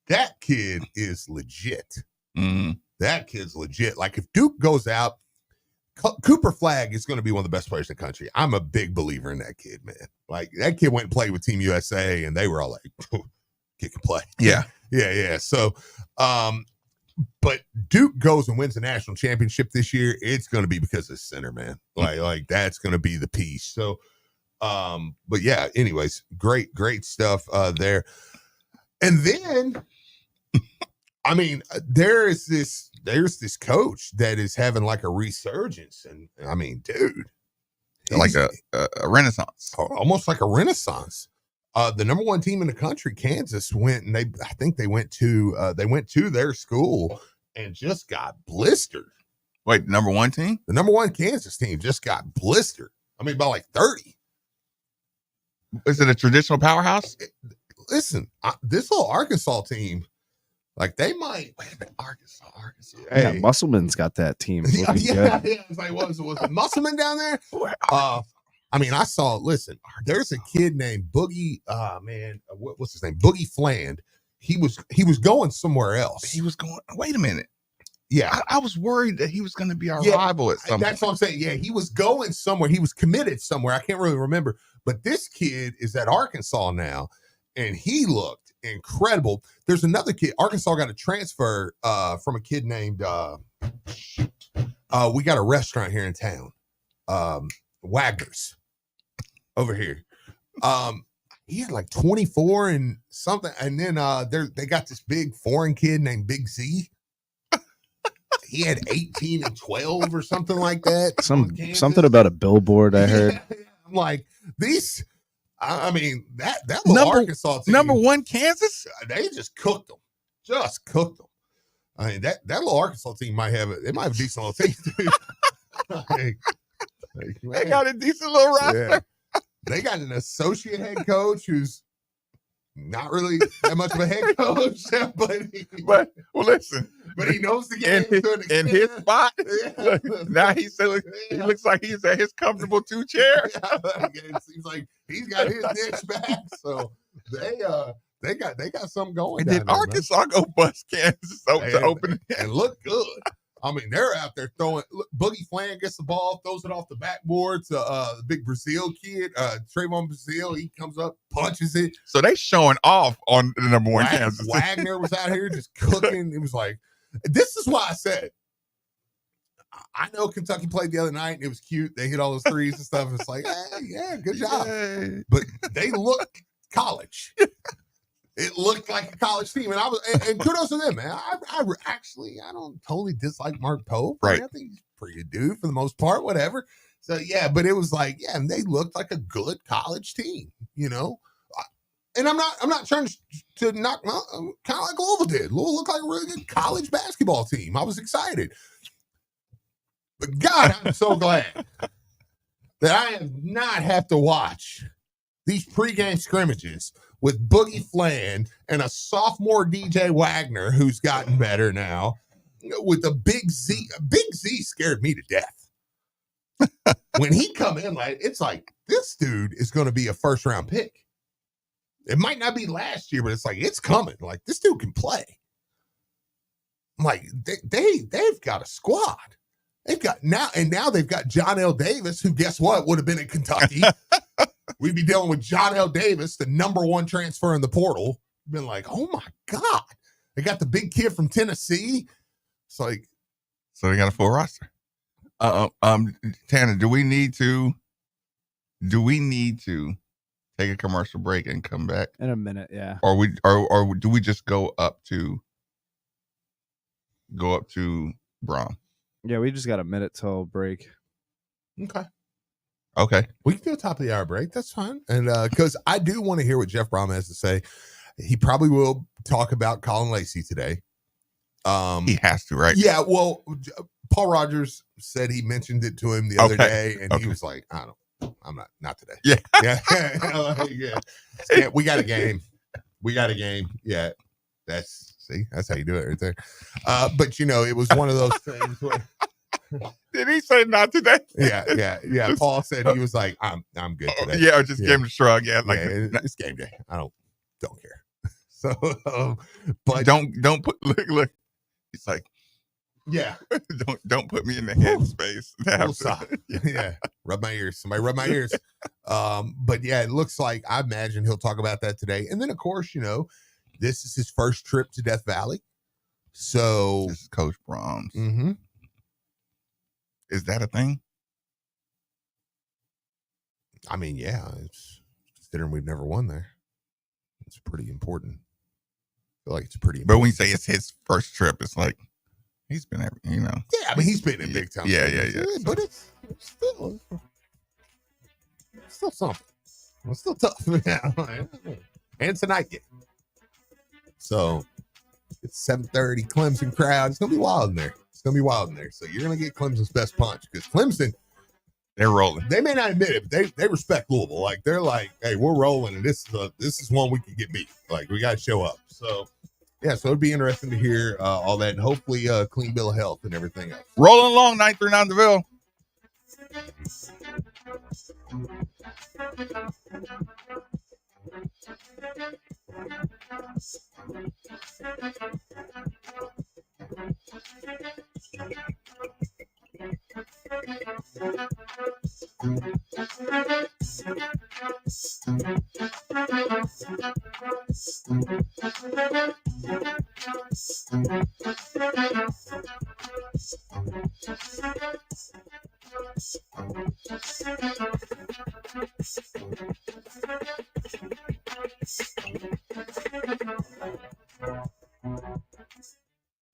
that kid is legit. Mm-hmm. That kid's legit. Like, if Duke goes out, Cooper Flagg is going to be one of the best players in the country. I'm a big believer in that kid, man. Like, that kid went and played with Team USA, and they were all like, kick and play. Yeah. Yeah. So, but Duke goes and wins the national championship this year. It's going to be because of center, man. Like that's going to be the piece. So, but yeah, anyways, great stuff there. And then, I mean, there's this coach that is having like a resurgence, and I mean, dude, like a renaissance, almost like a renaissance. The number one team in the country, Kansas, went and I think they went to their school and just got blistered. Wait, number one team? The number one Kansas team just got blistered. I mean, by like 30. Is it a traditional powerhouse? Listen, this little Arkansas team, like they might. Wait a minute, Arkansas. Yeah, Musselman's got that team. Yeah. It's like, was Musselman down there? I mean, I saw. Listen, there's a kid named Boogie. What's his name? Boogie Fland. He was going somewhere else. He was going. Wait a minute. Yeah, I was worried that he was going to be our rival at some. That's what I'm saying. Yeah, he was going somewhere. He was committed somewhere. I can't really remember. But this kid is at Arkansas now, and he looked incredible. There's another kid. Arkansas got a transfer from a kid named. We got a restaurant here in town, Wagner's, over here. He had like 24 and something, and then they got this big foreign kid named Big Z. He had 18 and 12 or something like that. Something about a billboard I heard. Yeah, I'm like, these. I mean, that little Arkansas team, number one Kansas, they just cooked them. Just cooked them. I mean, that little Arkansas team might have a decent little team too. They got a decent little roster. Yeah. They got an associate head coach who's not really that much of a head coach, but listen. But he knows the game in his spot. Yeah. Now he looks like he's at his comfortable 2 chair. It seems like he's got his niche back. So They got something going. And did Arkansas go bust Kansas to open it? And look good. I mean, they're out there throwing. Look, Boogie Flan gets the ball, throws it off the backboard to the big Brazil kid, Trayvon Brazil. He comes up, punches it. So they showing off on the number one Kansas. Wagner was out here just cooking. It was like, this is why I said, I know Kentucky played the other night and it was cute. They hit all those threes and stuff. It's like, hey, yeah, good job. Yay. But they look college. It looked like a college team, and and kudos to them, man. I don't totally dislike Mark Pope. Right. I think he's a pretty good dude for the most part, whatever. So yeah, but it was like, yeah, and they looked like a good college team, you know. And I'm not trying to knock, kind of like Louisville did. Louisville looked like a really good college basketball team. I was excited, but God, I'm so glad that I have not have to watch these pregame scrimmages with Boogie Flan and a sophomore DJ Wagner who's gotten better now, with a Big Z. Big Z scared me to death. When he come in, like, it's like, this dude is going to be a first-round pick. It might not be last year, but it's like, it's coming. Like, this dude can play. I'm like, they've got a squad. Now they've got John L. Davis, who, guess what, would have been in Kentucky. We'd be dealing with John L. Davis, the number one transfer in the portal. Been like, oh my God. They got the big kid from Tennessee. It's like, so they got a full roster. Tanner, do we need to take a commercial break and come back in a minute? Yeah. Or do we just go up to Brohm? Yeah, we just got a minute till break. Okay. We can do a top of the hour break. That's fine. And because I do want to hear what Jeff Brohm has to say. He probably will talk about Colin Lacey today. He has to, right? Yeah. Well, Paul Rogers said he mentioned it to him the other day, and he was like, I'm not today. Yeah. Yeah. We got a game. Yeah. That's how you do it right there. But it was one of those things where, did he say not today? Yeah. Paul said he was like, I'm good today. Yeah, or just gave him a shrug. Yeah, like it's game day. I don't care. So, but don't put look. He's like, yeah, don't put me in the headspace. Yeah, rub my ears. Somebody rub my ears. But yeah, it looks like, I imagine he'll talk about that today. And then of course, this is his first trip to Death Valley. So this is Coach Brohm's. Mm-hmm. Is that a thing? I mean, yeah, it's considering we've never won there. It's pretty important. I feel like it's pretty important. But when you say it's his first trip, it's like he's been every, Yeah, I mean, he's been in big time. Yeah. But it's still something. It's still tough. And tonight game. So it's 7:30, Clemson crowd. It's gonna be wild in there. So you're going to get Clemson's best punch, because Clemson, they're rolling. They may not admit it, but they respect Louisville. Like, they're like, hey, we're rolling, and this is one we can get beat. Like, we got to show up. So, yeah, so it'd be interesting to hear all that, and hopefully a clean bill of health and everything else. Rolling along, 939 DeVille.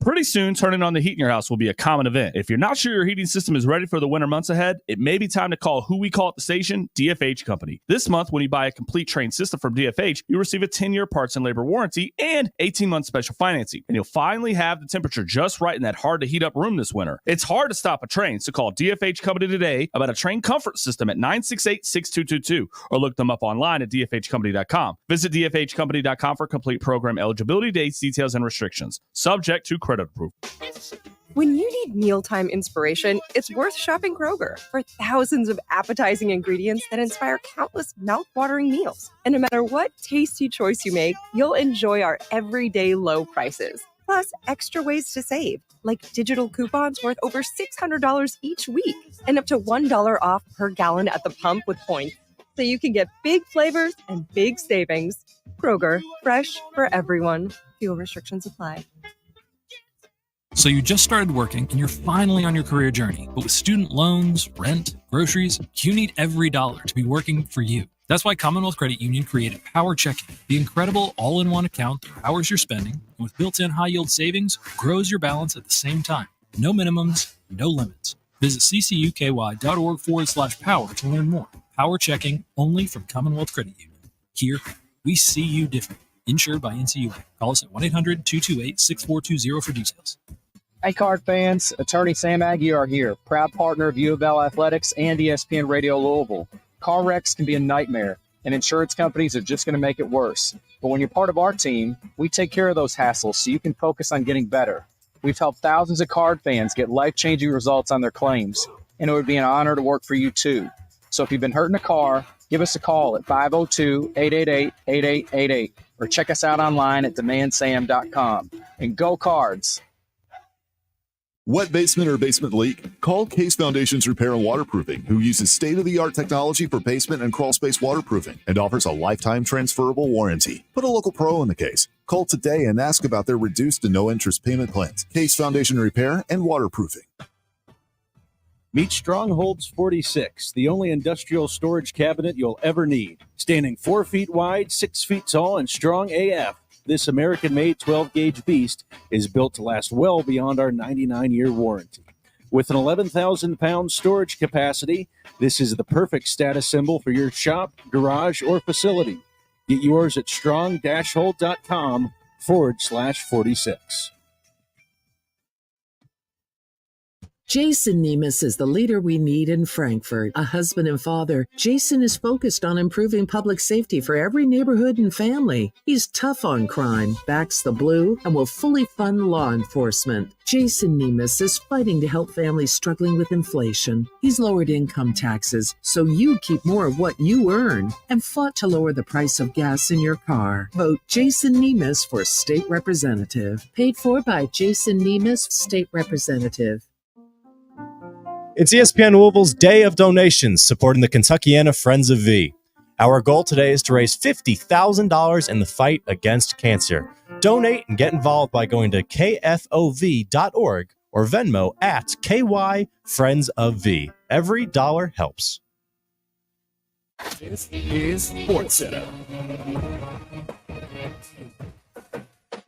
Pretty soon, turning on the heat in your house will be a common event. If you're not sure your heating system is ready for the winter months ahead, it may be time to call who we call at the station, DFH Company. This month, when you buy a complete Train system from DFH, you receive a 10-year parts and labor warranty and 18-month special financing. And you'll finally have the temperature just right in that hard-to-heat-up room this winter. It's hard to stop a Train, so call DFH Company today about a Train comfort system at 968-6222, or look them up online at dfhcompany.com. Visit dfhcompany.com for complete program eligibility, dates, details, and restrictions. Subject to credit approval. When you need mealtime inspiration, it's worth shopping Kroger for thousands of appetizing ingredients that inspire countless mouth-watering meals. And no matter what tasty choice you make, you'll enjoy our everyday low prices. Plus, extra ways to save, like digital coupons worth over $600 each week and up to $1 off per gallon at the pump with points. So you can get big flavors and big savings. Kroger, fresh for everyone. Fuel restrictions apply. So you just started working and you're finally on your career journey, but with student loans, rent, groceries, you need every dollar to be working for you. That's why Commonwealth Credit Union created Power Checking, the incredible all-in-one account that powers your spending, and with built-in high-yield savings, grows your balance at the same time. No minimums, no limits. Visit ccuky.org/power to learn more. Power Checking, only from Commonwealth Credit Union. Here, we see you different. Insured by NCUA. Call us at 1-800-228-6420 for details. Hey, Card fans, Attorney Sam Aguirre here, proud partner of U of L Athletics and ESPN Radio Louisville. Car wrecks can be a nightmare, and insurance companies are just going to make it worse. But when you're part of our team, we take care of those hassles so you can focus on getting better. We've helped thousands of Card fans get life-changing results on their claims, and it would be an honor to work for you too. So if you've been hurt in a car, give us a call at 502-888-8888 or check us out online at demandsam.com. And go Cards! Wet basement or basement leak? Call Case Foundations Repair and Waterproofing, who uses state-of-the-art technology for basement and crawl space waterproofing and offers a lifetime transferable warranty. Put a local pro in the case. Call today and ask about their reduced and no-interest payment plans. Case Foundation Repair and Waterproofing. Meet Strongholds 46, the only industrial storage cabinet you'll ever need. Standing 4 feet wide, 6 feet tall, and strong AF, this American-made 12-gauge beast is built to last well beyond our 99-year warranty. With an 11,000-pound storage capacity, this is the perfect status symbol for your shop, garage, or facility. Get yours at strong-hold.com/46. Jason Nemes is the leader we need in Frankfurt. A husband and father, Jason is focused on improving public safety for every neighborhood and family. He's tough on crime, backs the blue, and will fully fund law enforcement. Jason Nemes is fighting to help families struggling with inflation. He's lowered income taxes so you keep more of what you earn and fought to lower the price of gas in your car. Vote Jason Nemes for state representative. Paid for by Jason Nemes, state representative. It's ESPN Louisville's Day of Donations, supporting the Kentuckiana Friends of V. Our goal today is to raise $50,000 in the fight against cancer. Donate and get involved by going to KFOV.org or Venmo at KY Friends of V. Every dollar helps. This is Sports Center.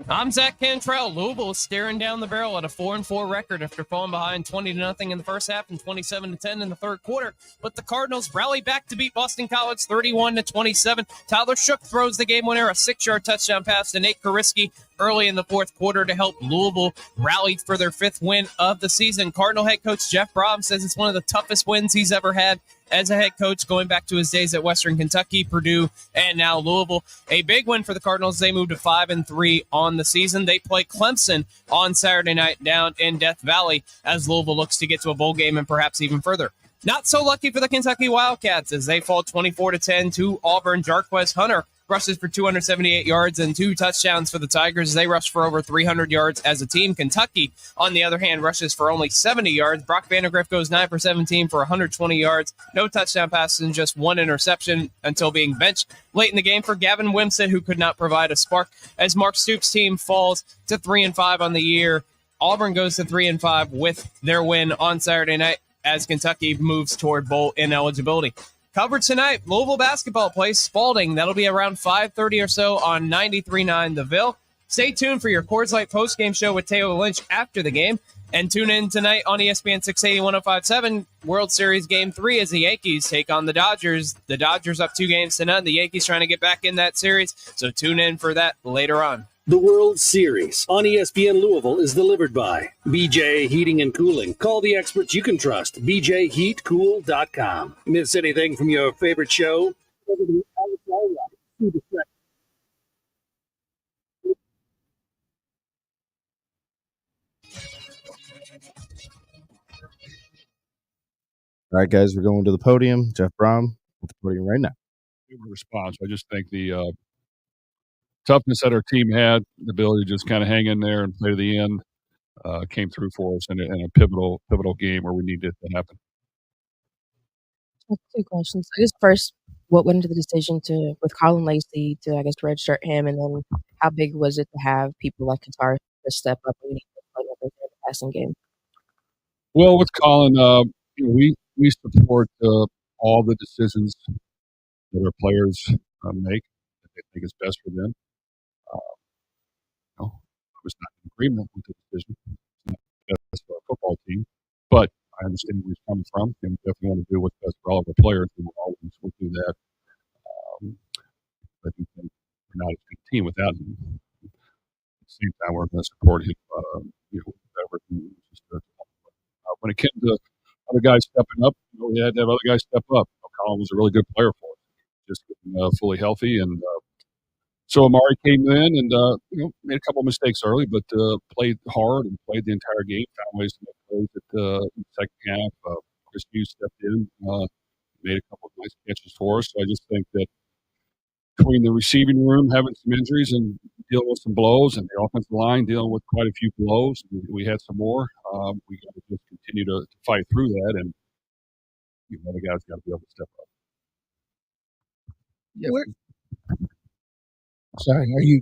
I'm Zach Cantrell. Louisville is staring down the barrel at a 4-4 record after falling behind 20-0 in the first half and 27-10 in the third quarter. But the Cardinals rally back to beat Boston College 31-27. Tyler Shook throws the game winner, a 6-yard touchdown pass to Nate Kariski early in the fourth quarter to help Louisville rally for their 5th win of the season. Cardinal head coach Jeff Brohm says it's one of the toughest wins he's ever had as a head coach, going back to his days at Western Kentucky, Purdue, and now Louisville. A big win for the Cardinals. They moved to 5-3 on the season. They play Clemson on Saturday night down in Death Valley as Louisville looks to get to a bowl game and perhaps even further. Not so lucky for the Kentucky Wildcats as they fall 24-10 to Auburn. Jarquez Hunter rushes for 278 yards and 2 touchdowns for the Tigers. They rush for over 300 yards as a team. Kentucky, on the other hand, rushes for only 70 yards. Brock Vandegrift goes 9 for 17 for 120 yards. No touchdown passes and just 1 interception until being benched late in the game for Gavin Wimsatt, who could not provide a spark as Mark Stoops' team falls to 3-5 on the year. Auburn goes to 3-5 with their win on Saturday night as Kentucky moves toward bowl ineligibility. Coverage tonight, Louisville basketball plays Spalding. That'll be around 5:30 or so on 93.9 The Ville. Stay tuned for your Coors Light postgame show with Taylor Lynch after the game. And tune in tonight on ESPN 680 105.7, World Series Game 3 as the Yankees take on the Dodgers. The Dodgers up 2-0. The Yankees trying to get back in that series. So tune in for that later on. The World Series on ESPN Louisville is delivered by BJ Heating and Cooling. Call the experts you can trust. BJHeatCool.com. Miss anything from your favorite show? All right, guys, we're going to the podium. Jeff Brohm at the podium right now. Response. I just think the toughness that our team had, the ability to just kind of hang in there and play to the end, came through for us in a pivotal game where we needed it to happen. Two questions. I guess first, what went into the decision with Colin Lacey to, I guess, redshirt him, and then how big was it to have people like Qatar to step up and play over there in the passing game? Well, with Colin, we support all the decisions that our players make that they think is best for them. I was not in agreement with the decision. It's not best for our football team, but I understand where he's coming from, and we definitely want to do what's best for all of our players, and we'll always do that. I think we're not a good team without him. At the same time, we're going to support him, whatever. When it came to other guys stepping up, we had to have other guys step up. Colin was a really good player for us, just getting fully healthy, and so Amari came in and made a couple of mistakes early, but played hard and played the entire game. Found ways to make plays at the second half. Chris Hughes stepped in, made a couple of nice catches for us. So I just think that between the receiving room having some injuries and dealing with some blows, and the offensive line dealing with quite a few blows, we had some more. We got to just continue to fight through that, and the guys got to be able to step up. Yeah. Sorry, are you?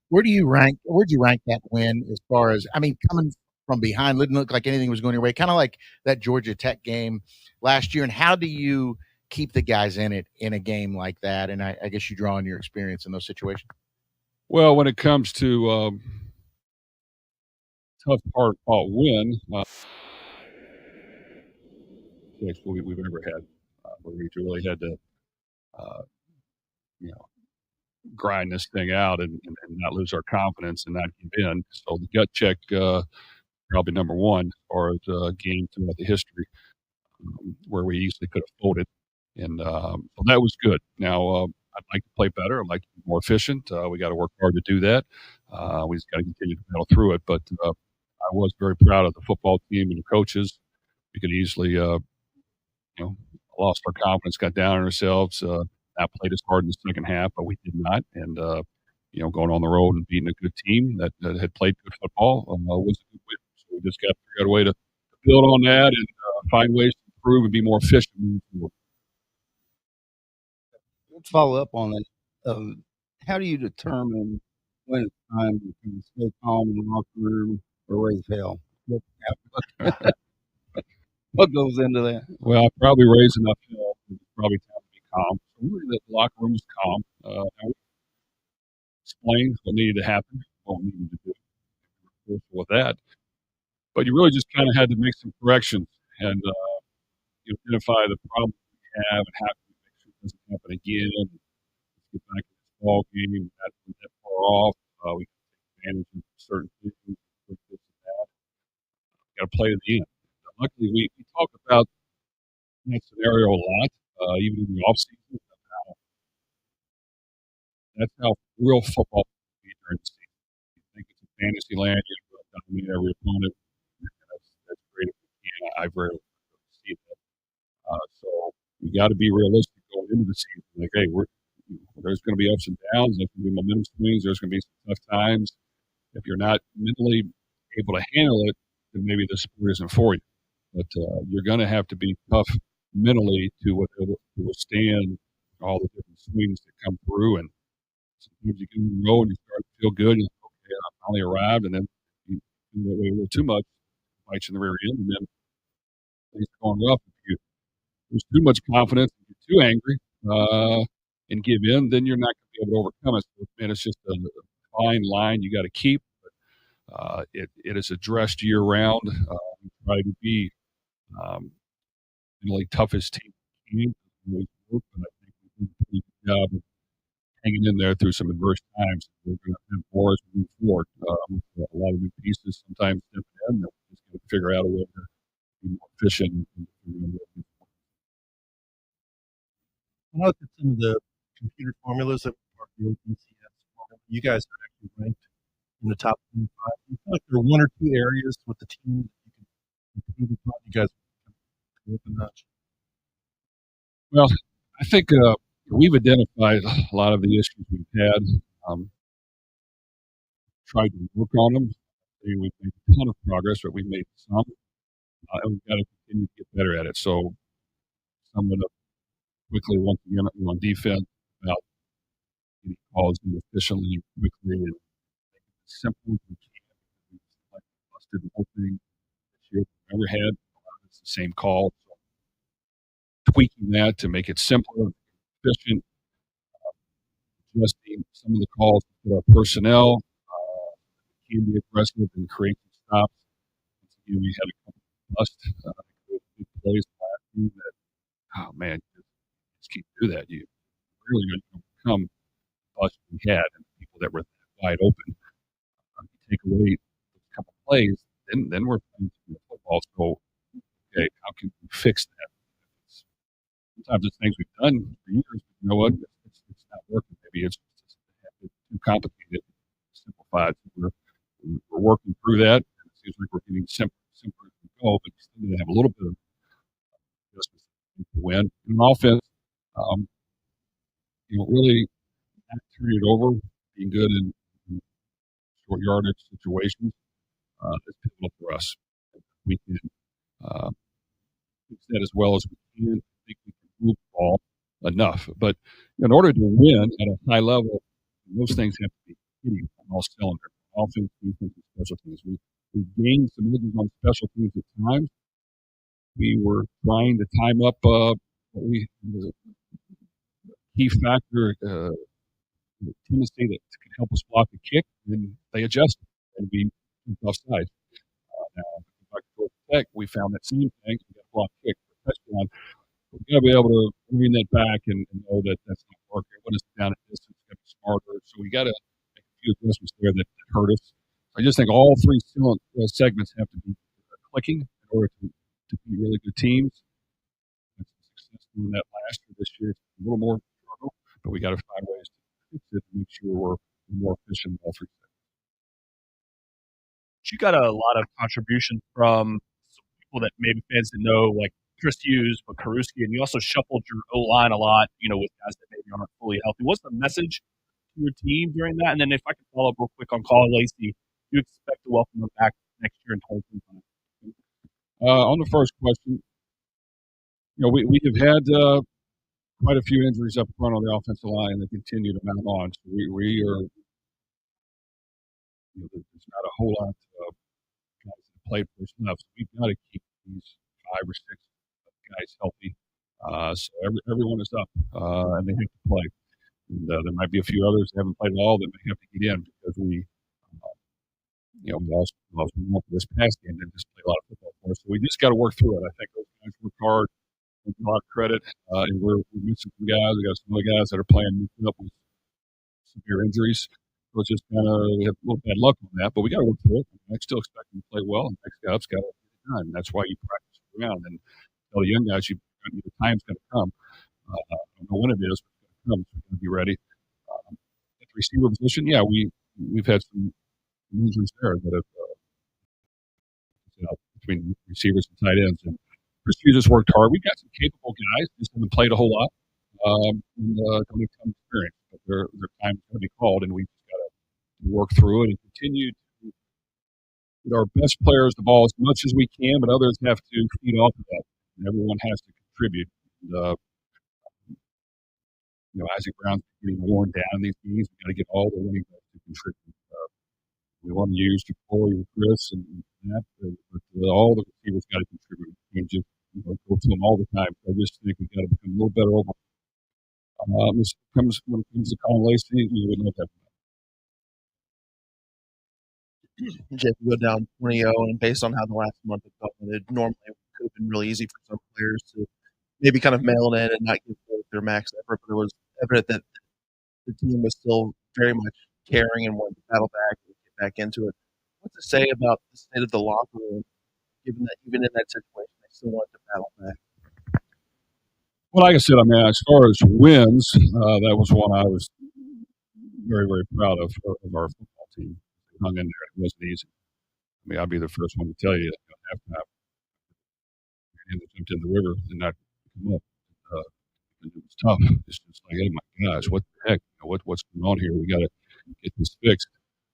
Where'd you rank that win as far as, coming from behind, didn't look like anything was going your way, kind of like that Georgia Tech game last year? And how do you keep the guys in it in a game like that? And I guess you draw on your experience in those situations. Well, when it comes to tough part about win, we've ever had, where we really had to, grind this thing out and not lose our confidence and not give in. So the gut check, probably number one, as far as game throughout the history, where we easily could have folded. And so that was good. Now, I'd like to play better. I'd like to be more efficient. We got to work hard to do that. We just got to continue to battle through it. But I was very proud of the football team and the coaches. We could easily, lost our confidence, got down on ourselves, not played as hard in the second half, but we did not. And, going on the road and beating a good team that had played good football was a good win. So we just got to figure out a way to build on that and find ways to improve and be more efficient. Let's follow up on that. How do you determine when it's time to stay calm in the locker room or raise hell? What goes into that? Well, I probably raised enough hell. It's probably time to be calm. So really, the locker room was calm. I explained what needed to happen, what we needed to do with that. But you really just kind of had to make some corrections and identify the problem we have and how to make sure it doesn't happen again. Let's get back to this ball game, not that far off. We can take advantage of certain things, this and that. We got to play to the end. Luckily, we talk about that scenario a lot, even in the offseason. That's how real football can be during the season. You think it's a fantasy land, you have to dominate every opponent. That's great if you can. I rarely see that. So you got to be realistic going into the season. Like, hey, there's going to be ups and downs. There's going to be momentum swings. There's going to be some tough times. If you're not mentally able to handle it, then maybe the sport isn't for you. But you're going to have to be tough mentally to withstand all the different swings that come through. And sometimes you get on the road and you start to feel good. You're like, okay, I finally arrived. And then you do that way a little too much, bites in the rear end, and then things are going rough. If you lose too much confidence, you get too angry and give in, then you're not going to be able to overcome it. So, man, it's just a fine line you got to keep. But, it is addressed year round. We try to be really toughest team can. But I think we did a pretty good job of hanging in there through some adverse times. We're going to have more as we move forward. With a lot of new pieces, sometimes stepping in, and we're just going to figure out a way to be more efficient. I looked at some of the computer formulas that were part of the OpenCS formula. You guys are actually ranked in the top 25. Do you feel like there are one or two areas with the team that you can You guys up a notch? Well, I think we've identified a lot of the issues we've had, tried to work on them. We've made a ton of progress, but we've made some, and we've got to continue to get better at it. So, sum it up quickly once again on defense about getting calls in efficiently, quickly, and making it simple as we can. We've like busted the whole thing this year we've ever had. It's the same call. So tweaking that to make it simpler, efficient, adjusting some of the calls to our personnel. Can be aggressive and create some stops. Once again, we had a couple of bust big plays last game that, oh man, you just can't do that. You really going to overcome the bust we had and the people that were wide open. You take away a couple of plays, then we're playing football. So, okay, how can we fix that? Sometimes it's things we've done for years, but you know what? It's not working. Maybe it's just too complicated, simplified. So we're working through that. It seems like we're getting simpler as we go, but still going to have a little bit of adjustments to win. In offense, really not turning it over, being good in short yardage situations is pivotal for us. We can fix that as well as we can. I think we can move the ball enough. But in order to win at a high level, those things have to be hitting on all cylinders. Offense, defense, and special teams. We gained some edges on special teams at times. We were trying to time up the key factor, the tendency that could help us block the kick, and they adjusted, and we moved offside. Now, back to Georgia Tech, we found that same thing. We got a block kick for a touchdown. We've got to be able to bring that back and know that that's not working. When it's down at distance, we've got to be smarter. So we got to make a few adjustments there that hurt us. I just think all three segments have to be clicking in order to be really good teams. That's success doing that last year. This year, it's a little more struggle, but we got to find ways to fix it to make sure we're more efficient in all three segments. You got a lot of contribution from some people that maybe fans didn't know, like Chris Hughes, but Karuski, and you also shuffled your O-line a lot, with guys that maybe aren't fully healthy. What's the message to your team during that? And then if I could follow up real quick on Colin Lacey, do you expect to welcome him back next year in 2025? On the first question, we have had quite a few injuries up front on the offensive line that continue to mount on. So we are, there's not a whole lot of guys that played for us left. So we've got to keep these 5 or 6 guys healthy. So everyone is up, and they have to play. And there might be a few others that haven't played at all that may have to get in because we lost for this past game. They just play a lot of football for us. So we just got to work through it. I think those guys work hard, a lot of credit, and we're missing some guys. We got some other guys that are playing up with severe injuries. So it's just kind of we have a little bad luck on that, but we got to work through it. I still expect them to play well, and next guy's got to get it done. That's why you practice around and tell the young guys the time's going to come. I don't know when it is, but it's going to come. So we're going to be ready. At the receiver position, we've had some injuries there that have between receivers and tight ends. And Chris Hughes has worked hard. We've got some capable guys, just haven't played a whole lot. And don't have some experience, but their time's going to be called, and we've got to work through it and continue to get our best players the ball as much as we can, but others have to feed off of that. And everyone has to contribute. And, Isaac Brown's getting worn down these games. We've got to get all the running backs to contribute. We want to use Corey and Chris and that, but all the receivers got to contribute. You can't just go to them all the time. So I just think we've got to become a little better over. When it comes to Colin Lacey, we would know that. Jeff, you go down 20-0, and based on how the last month has gone, it normally could have been really easy for some players to maybe kind of mail it in and not give their max effort, but it was evident that the team was still very much caring and wanted to battle back and get back into it. What to say about the state of the locker room, given that even in that situation, they still wanted to battle back? Well, like I said, as far as wins, that was one I was very, very proud of our football team. They hung in there. It wasn't easy. I'd be the first one to tell you at halftime and jumped in the river and not come up. It was tough. It's just like, oh my gosh, what the heck? What's going on here? We got to get this fixed.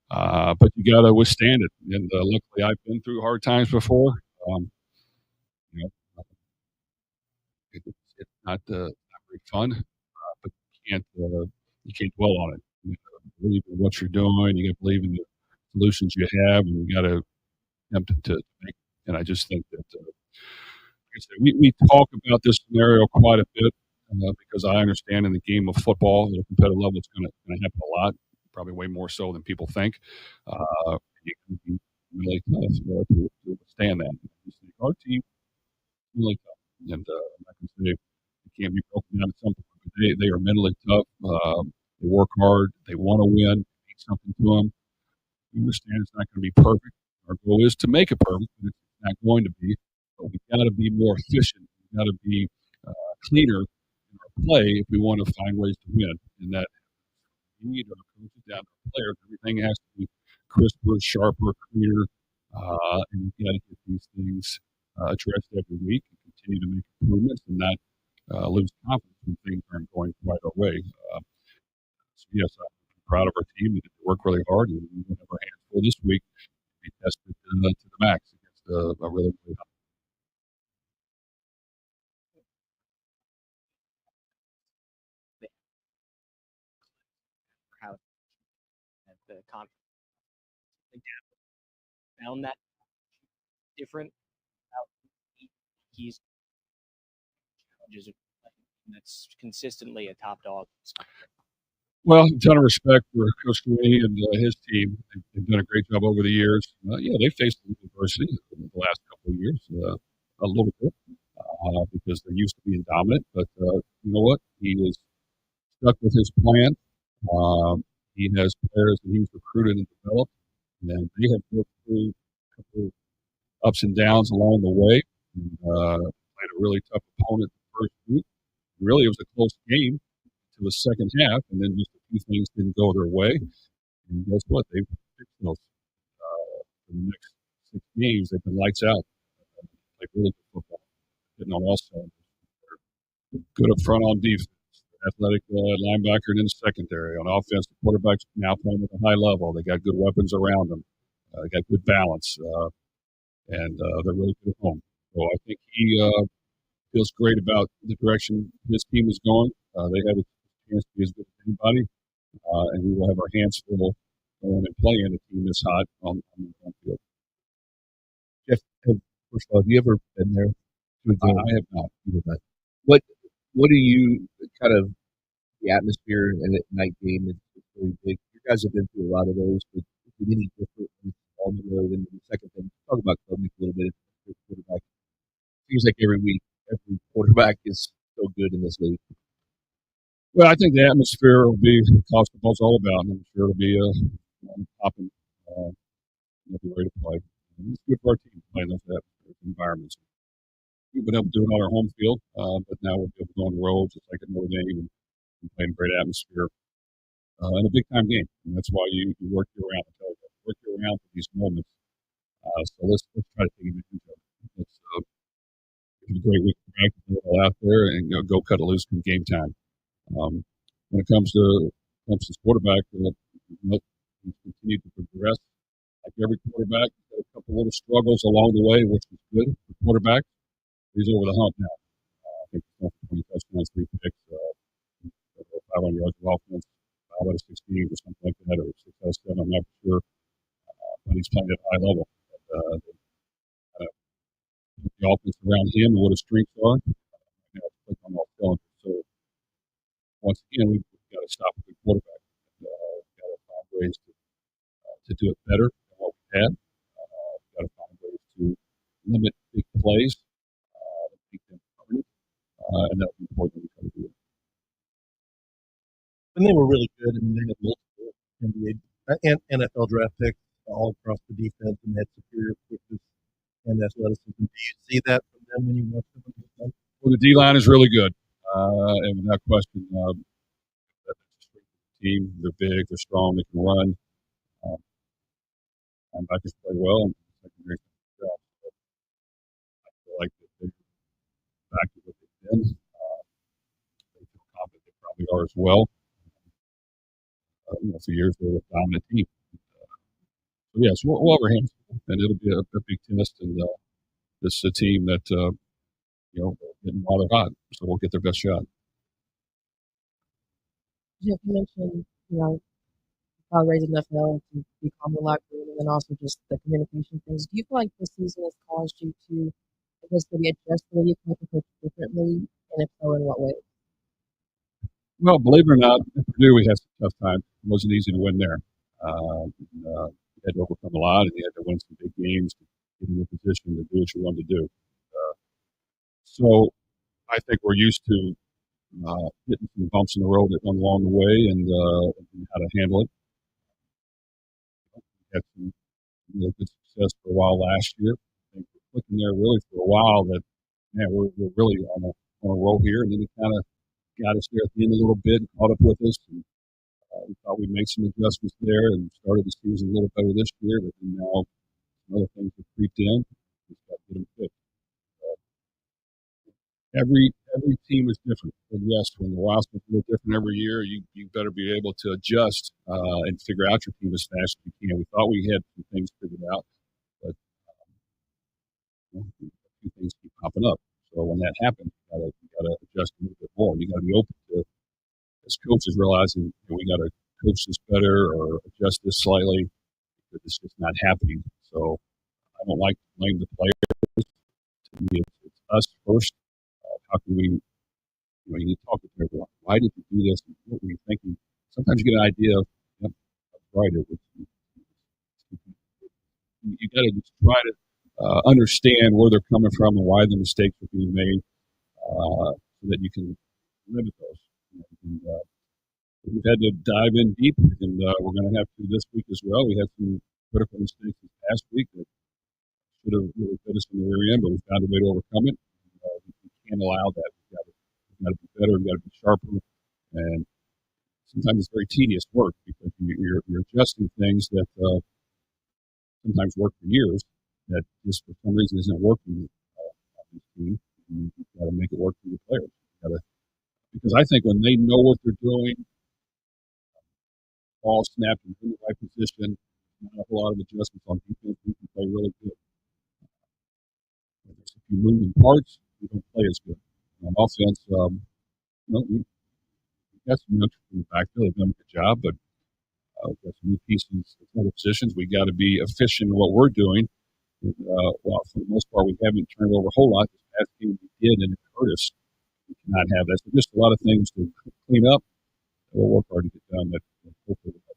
But you got to withstand it. And luckily, I've been through hard times before. You know, it's not very fun, but you can't dwell on it. You got to believe in what you're doing. You got to believe in the solutions you have, and you got to attempt to make it. And I just think that, like I said, we talk about this scenario quite a bit because I understand in the game of football at a competitive level, it's going to happen a lot, probably way more so than people think. You can be really tough to withstand that. Our team is really tough, and I'm not going to say it can't be broken down at some point, but they are mentally tough. They work hard. They want to win. Mean something to them. We understand it's not going to be perfect. Our goal is to make it perfect, but it's not going to be. But we got to be more efficient. We got to be cleaner in our play if we want to find ways to win. And that we need our coaches down to our players. Everything has to be crisper, sharper, cleaner, and we've got to get these things addressed every week and continue to make improvements and not lose confidence when things aren't going quite our way. So yes, I'm proud of our team. They work really hard, and we have our hands full this week. Be tested to the max against a really, really high. How at the conference found that different. He's challenges of playing that's consistently a top dog. Well, a ton of respect for Coach Louisille and his team. They've done a great job over the years. Yeah, they faced adversity in the last couple of years, a little bit, because they're used to being dominant. But you know what? He is stuck with his plan. He has players that he's recruited and developed, and they have worked through a couple of ups and downs along the way. And, played a really tough opponent the first week. Really, it was a close game to the second half, and then just a few things didn't go their way. And guess what? They've fixed those. For the next 6 games, they've been lights out. Like really good football, hitting on all cylinders. They're good up front on defense, athletic linebacker and in the secondary. On offense, the quarterback's now playing at a high level. They got good weapons around them. They got good balance, and they're really good at home. So I think he feels great about the direction his team is going. They have a chance to be as good as anybody, and we will have our hands full going and playing a team this hot on the field. Jeff, first of all, have you ever been there? I have not. What do you kind of the atmosphere and at night game is really big? You guys have been through a lot of those, but is it any different on the road? And the second thing, talk about Klubnik a little bit. Quarterback. Seems like every week, every quarterback is so good in this league. Well, I think the atmosphere will be college football's all about, and I'm sure it'll be popping. We'll be ready to play. And it's good for our team to play in those environments. We've been able to do it on our home field, but now we'll be able to go on the road just like at Notre Dame and play in a great atmosphere in a big time game. And that's why you work your around. Work your around for these moments. So let's try to take advantage of it. Let's have a great week of practice all out there and go cut it loose from game time. When it comes to quarterback, let's continue to progress. Like every quarterback, had a couple little struggles along the way, which is good for quarterback. He's over the hump now. I think he's 20 touchdowns, 3 picks, 500 yards of offense, 5 out of 16 or something like that, or 6 out of 7. I'm not sure, but he's playing at a high level. The offense around him and what his strengths are. Click on all cylinders. So once again, we've got to stop a good quarterback. We've got to find ways to do it better than what we had. We've got to find ways to limit big plays, make them permanent, and that'll be important when we try to do it. And they were really good. I mean, they had multiple NBA and NFL draft picks all across the defense, and they had superior quickness and athleticism. Do you see that from them when you watch them? Well, the D-line is really good, and without question, that's a strength of the team. They're big, they're strong, they can run. Linebackers play well, and secondary job. So I feel like as well. For years they were a dominant team. So yes, we'll have our hands, and it'll be a big test. And this is a team that getting rather hot, so we'll get their best shot. Jeff, you mentioned, probably raising enough hell to be calm in the locker room, and then also just the communication things. Do you feel like this season has caused you to, I guess, maybe adjust the way you coach differently, and if so, in what way? Well, believe it or not, at Purdue we had some tough times. It wasn't easy to win there. You had to overcome a lot, and you had to win some big games to get in a position to do what you wanted to do. So I think we're used to hitting some bumps in the road along the way and how to handle it. We had some really good success for a while last year. I think we're clicking there really for a while that, man, we're really on a roll here. And then he kind of got us there at the end a little bit, caught up with us. And we thought we'd make some adjustments there and started the season a little better this year. But then now some other things have creeped in. We've got to get them fixed. Every team is different. And yes, when the roster is a little different every year, you better be able to adjust and figure out your team as fast as you can. We thought we had some things figured out, but a few things keep popping up. So when that happens, you gotta adjust a little bit more. You gotta be open to, as coaches, realizing we gotta coach this better or adjust this slightly because it's just not happening. So I don't like to blame the players. To me, it's us first. How can we, you need to talk to everyone. Why did you do this? What were you thinking? Sometimes you get an idea of, that's right. You got to just try to understand where they're coming from and why the mistakes are being made so that you can limit those. We've had to dive in deep, and we're going to have to this week as well. We had some critical mistakes this past week that should have really put us in the rear end, but we found a way to overcome it. We can't allow that. We've got to be better. We've got to be sharper. And sometimes it's very tedious work because you're adjusting things that sometimes work for years that just for some reason isn't working on this team. You've got to make it work for your players. Because I think when they know what they're doing, ball snapped in the right position, not a whole lot of adjustments on defense, we can play really good. When there's a few moving parts, we don't play as good. On offense, we've got some youngsters in the backfield. They've done a good job, but we've got some new pieces in other positions. We got to be efficient in what we're doing. And, while for the most part we haven't turned over a whole lot, this past game we did, and it hurt us. We cannot have that. So just a lot of things to clean up. We'll work hard to get done. That hopefully will help.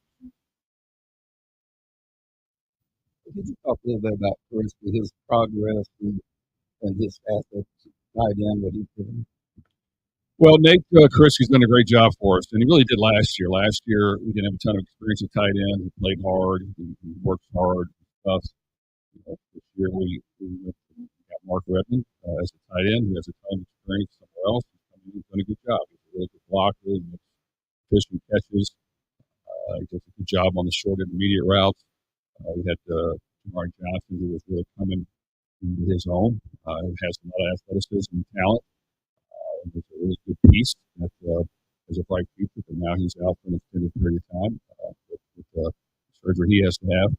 Could you talk a little bit about his progress and his assets tied in what he's doing? Well, Nate Kriski's done a great job for us, and he really did last year. Last year, we didn't have a ton of experience at tight end. He played hard. He worked hard and stuff. This year, we got Mark Redmond as a tight end, who has a ton of experience somewhere else. He's done a good job. He's a really good blocker. He makes efficient catches. He does a good job on the short intermediate routes. We had Jamar Johnson, who was really coming into his own. He has a lot of athleticism and talent. He's a really good piece that has a bright future, but now he's out for an extended period of time with the surgery he has to have.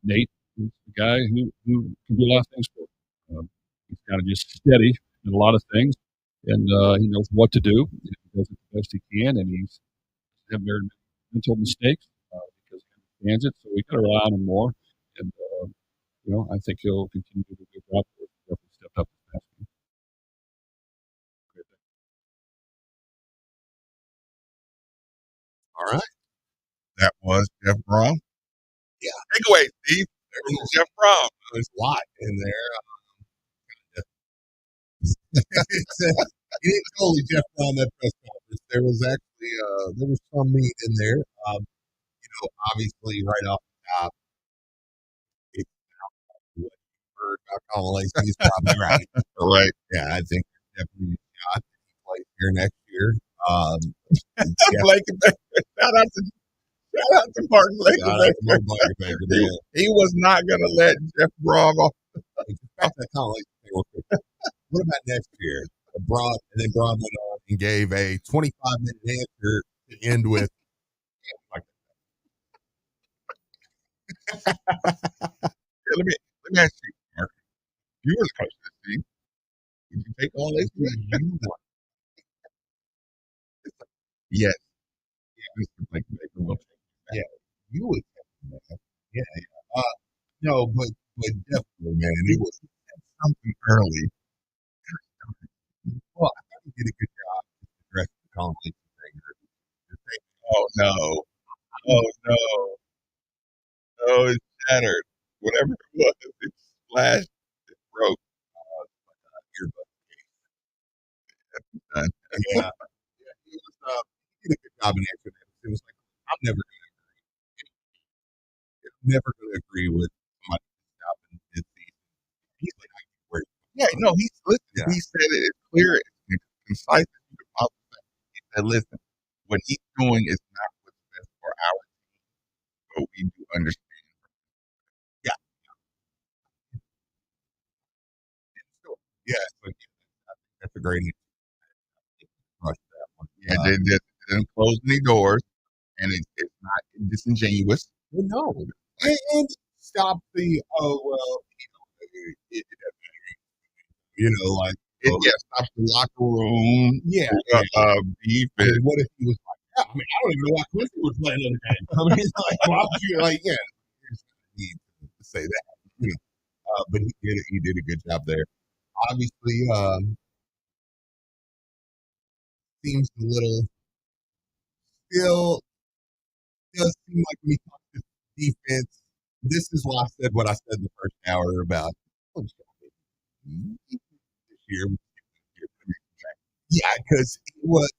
Nate is the guy who can do a lot of things for him. He's kind of just steady in a lot of things, and he knows what to do. He does it the best he can, and he's have very mental mistakes because he understands it. So we got to rely on him more, and I think he'll continue to do a good job. Definitely stepped up this past game. All right. That was Jeff Brohm. Yeah. Takeaway, Steve. There was Jeff Brohm. There's a lot in there. He didn't totally Jeff Brohm that press conference. There was actually there was some meat in there. Obviously right off the top, it's what you heard about Colin Lacey is probably right. Right. Yeah, I think there's definitely a shot that he plays here next year. Shout out to Mark Blankenbaker. He was not going to let Jeff Brohm off. Back to Colin Lacey real quick. What about next year? Brohm, and then Brohm went on and gave a 25-minute answer to end with. Let me ask you, Mark. You were the coach of this team. Did you take all this? Yes. Mr. Baker will take that. Yeah, you would. Yeah. No, but definitely, man, it was something early. Well, I thought he did a good job addressing the conflict thing. Oh no! Oh no! Oh, it's shattered. Whatever it was, it splashed. It broke. Earbud. Done. Yeah. He did a good job in answering that. It was like, I'm never going to agree with somebody stopping this season. He's like, Yeah, no, listen. Yeah. He said it as clear and concise as you could possibly say. He said, "Listen, what he's doing is not what's best for our team, but we do understand." Yeah. Yeah, but that's a great answer. That one. And then didn't close any doors, and it's not disingenuous. Well, no, and stop the like stop the locker room. Yeah, beef. I mean, what if he was like, yeah, I mean, I don't even know why Quincy was playing the other game. I mean, it's like, why would you like, yeah, there's no need to say that, but he did a good job there. Obviously, seems a little still does seem like when he talks to defense. This is why I said what I said in the first hour about this year. Yeah, because he was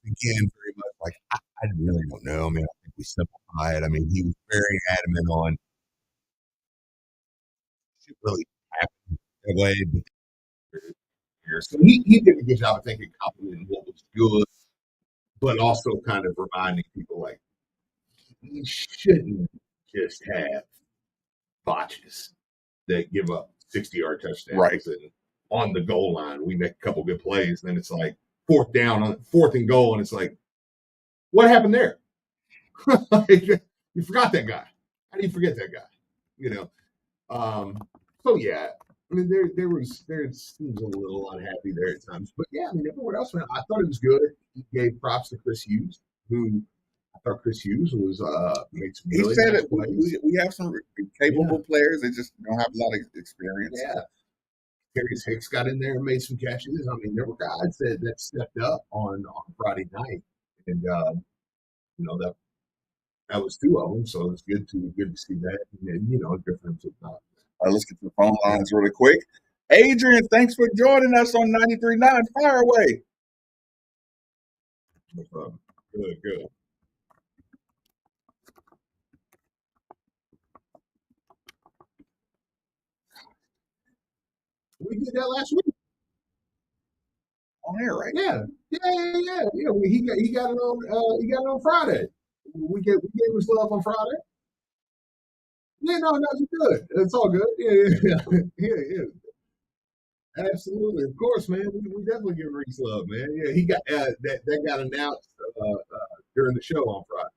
again very much like I really don't know. I mean, I think we simplify it. I mean, he was very adamant on it really happened that way, but so he did a good job, I think, in complimenting what was good, but also kind of reminding people like you shouldn't just have botches that give up 60-yard touchdowns. Right. And on the goal line, we make a couple good plays, and then it's like fourth and goal, and it's like, what happened there? Like, you forgot that guy. How do you forget that guy? So yeah, I mean, there seems a little unhappy there at times, but yeah, I mean, everywhere else, man, I thought it was good. He gave props to Chris Hughes, who I thought Chris Hughes was makes He really said nice it. plays. We have some capable players. They just don't have a lot of experience. Yeah. Darius Hicks got in there and made some catches. I mean, there were guys that stepped up on Friday night, and that was two of them. So it's good to see that, and good for him to not. Let's get to the phone lines really quick. Adrian, thanks for joining us on 93.9. Fire away. No problem. Good. We did that last week. On air, right? Yeah. He got it on Friday. We gave his love on Friday. Yeah, no, it's good. It's all good. Yeah. Absolutely, of course, man. We definitely give Reese love, man. Yeah, he got that got announced during the show on Friday.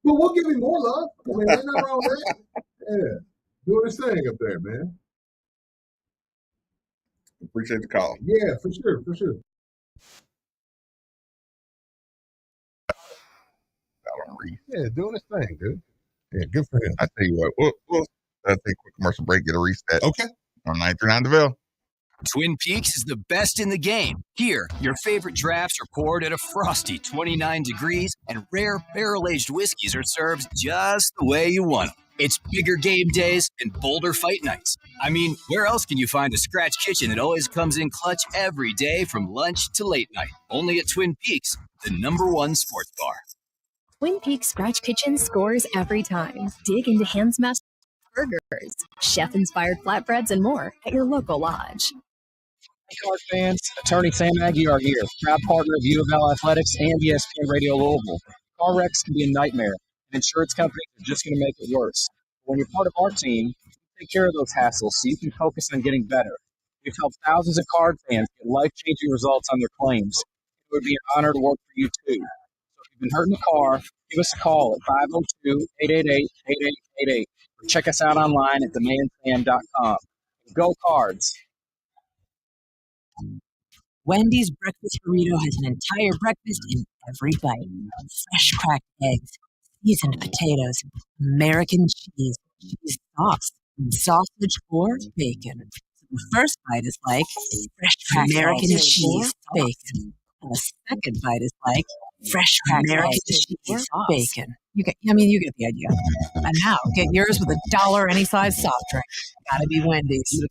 But we'll give him more love. I mean, ain't nothing wrong with that. Yeah, doing his thing up there, man. Appreciate the call. Yeah, for sure. Yeah, doing his thing, dude. Yeah, good for him. I tell you what, we'll take a quick commercial break, get a reset. Okay. On 93.9 DeVille. Twin Peaks is the best in the game. Here, your favorite drafts are poured at a frosty 29 degrees, and rare barrel-aged whiskeys are served just the way you want them. It's bigger game days and bolder fight nights. I mean, where else can you find a scratch kitchen that always comes in clutch every day from lunch to late night? Only at Twin Peaks, the #1 sports bar. Twin Peaks Scratch Kitchen scores every time. Dig into hand-smashed burgers, chef-inspired flatbreads, and more at your local lodge. Card fans, attorney Sam Aggie are here, proud partner of U of L Athletics and ESPN Radio Louisille. Car wrecks can be a nightmare, and insurance companies are just going to make it worse. When you're part of our team, we take care of those hassles so you can focus on getting better. We've helped thousands of card fans get life-changing results on their claims. It would be an honor to work for you, too. So if you've been hurt in the car, give us a call at 502-888-8888. Or check us out online at themanfam.com. Go Cards! Wendy's breakfast burrito has an entire breakfast in every bite. Fresh cracked eggs, seasoned potatoes, American cheese sauce, and sausage or bacon. So the first bite is like fresh cracked American cheese bacon. And the second bite is like fresh cracked American cheese bacon. You get the idea. And now get yours with $1 any size soft drink. Gotta be Wendy's.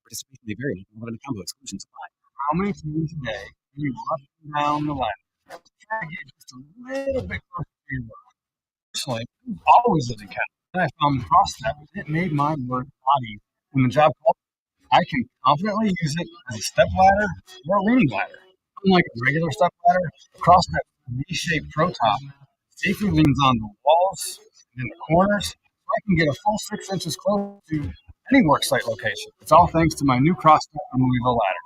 Participation may vary. Not in a combo exclusions apply. How many times a day do you rush down the ladder? Try to get just a little bit closer to your work. Personally, I've always lived in Canada. I found the CrossStep. It made my work a lot easier. When the job called, I can confidently use it as a step ladder or a leaning ladder. Unlike a regular step ladder, the CrossStep V-shaped pro top safely leans on the walls and in the corners, so I can get a full 6 inches close to any worksite location. It's all thanks to my new CrossStep from Louisille ladder.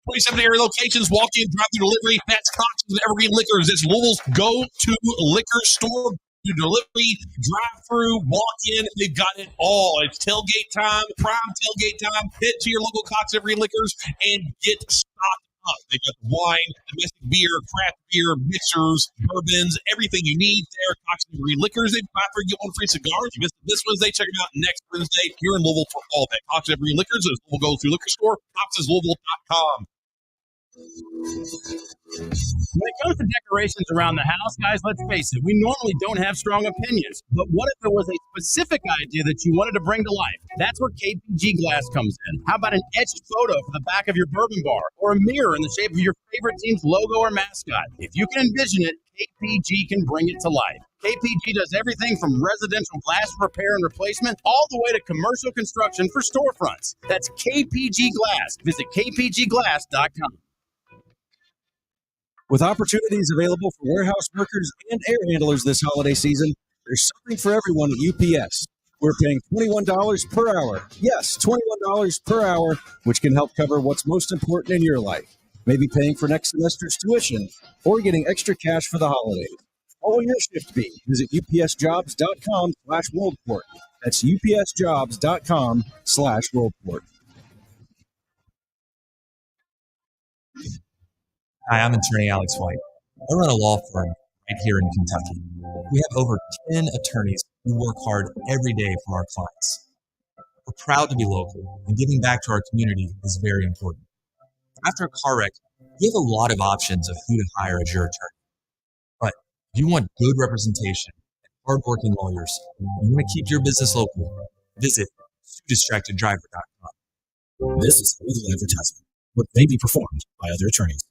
27 area locations, walk-in, drive-through delivery. That's Cox's and Evergreen Liquors. It's Louisville's go-to liquor store. Delivery, drive-through, walk-in. They've got it all. It's tailgate time, prime tailgate time. Head to your local Cox Evergreen Liquors and get stocked up. They got wine, domestic beer, craft beer, mixers, bourbons, everything you need there. Cox Evergreen Liquors. They've got for get one free cigars. You missed it this Wednesday. Check them out next Wednesday here in Louisville for all that. Cox Evergreen Liquors is Louisville Go Through Liquor Store. Cox'sLouisville.com. When it comes to decorations around the house, guys, let's face it, we normally don't have strong opinions. But what if there was a specific idea that you wanted to bring to life? That's where KPG glass comes in. How about an etched photo for the back of your bourbon bar, or a mirror in the shape of your favorite team's logo or mascot? If you can envision it, KPG can bring it to life. KPG does everything from residential glass repair and replacement all the way to commercial construction for storefronts. That's KPG Glass. Visit kpgglass.com. With opportunities available for warehouse workers and air handlers this holiday season, there's something for everyone at UPS. We're paying $21 per hour. Yes, $21 per hour, which can help cover what's most important in your life. Maybe paying for next semester's tuition or getting extra cash for the holidays. Follow your shift beat. Visit upsjobs.com/worldport. That's upsjobs.com/worldport. Hi, I'm attorney Alex White. I run a law firm right here in Kentucky. We have over 10 attorneys who work hard every day for our clients. We're proud to be local, and giving back to our community is very important. After a car wreck, you have a lot of options of who to hire as your attorney. But if you want good representation and hardworking lawyers, and you want to keep your business local, visit SueDistractedDriver.com. This is legal advertisement. What may be performed by other attorneys.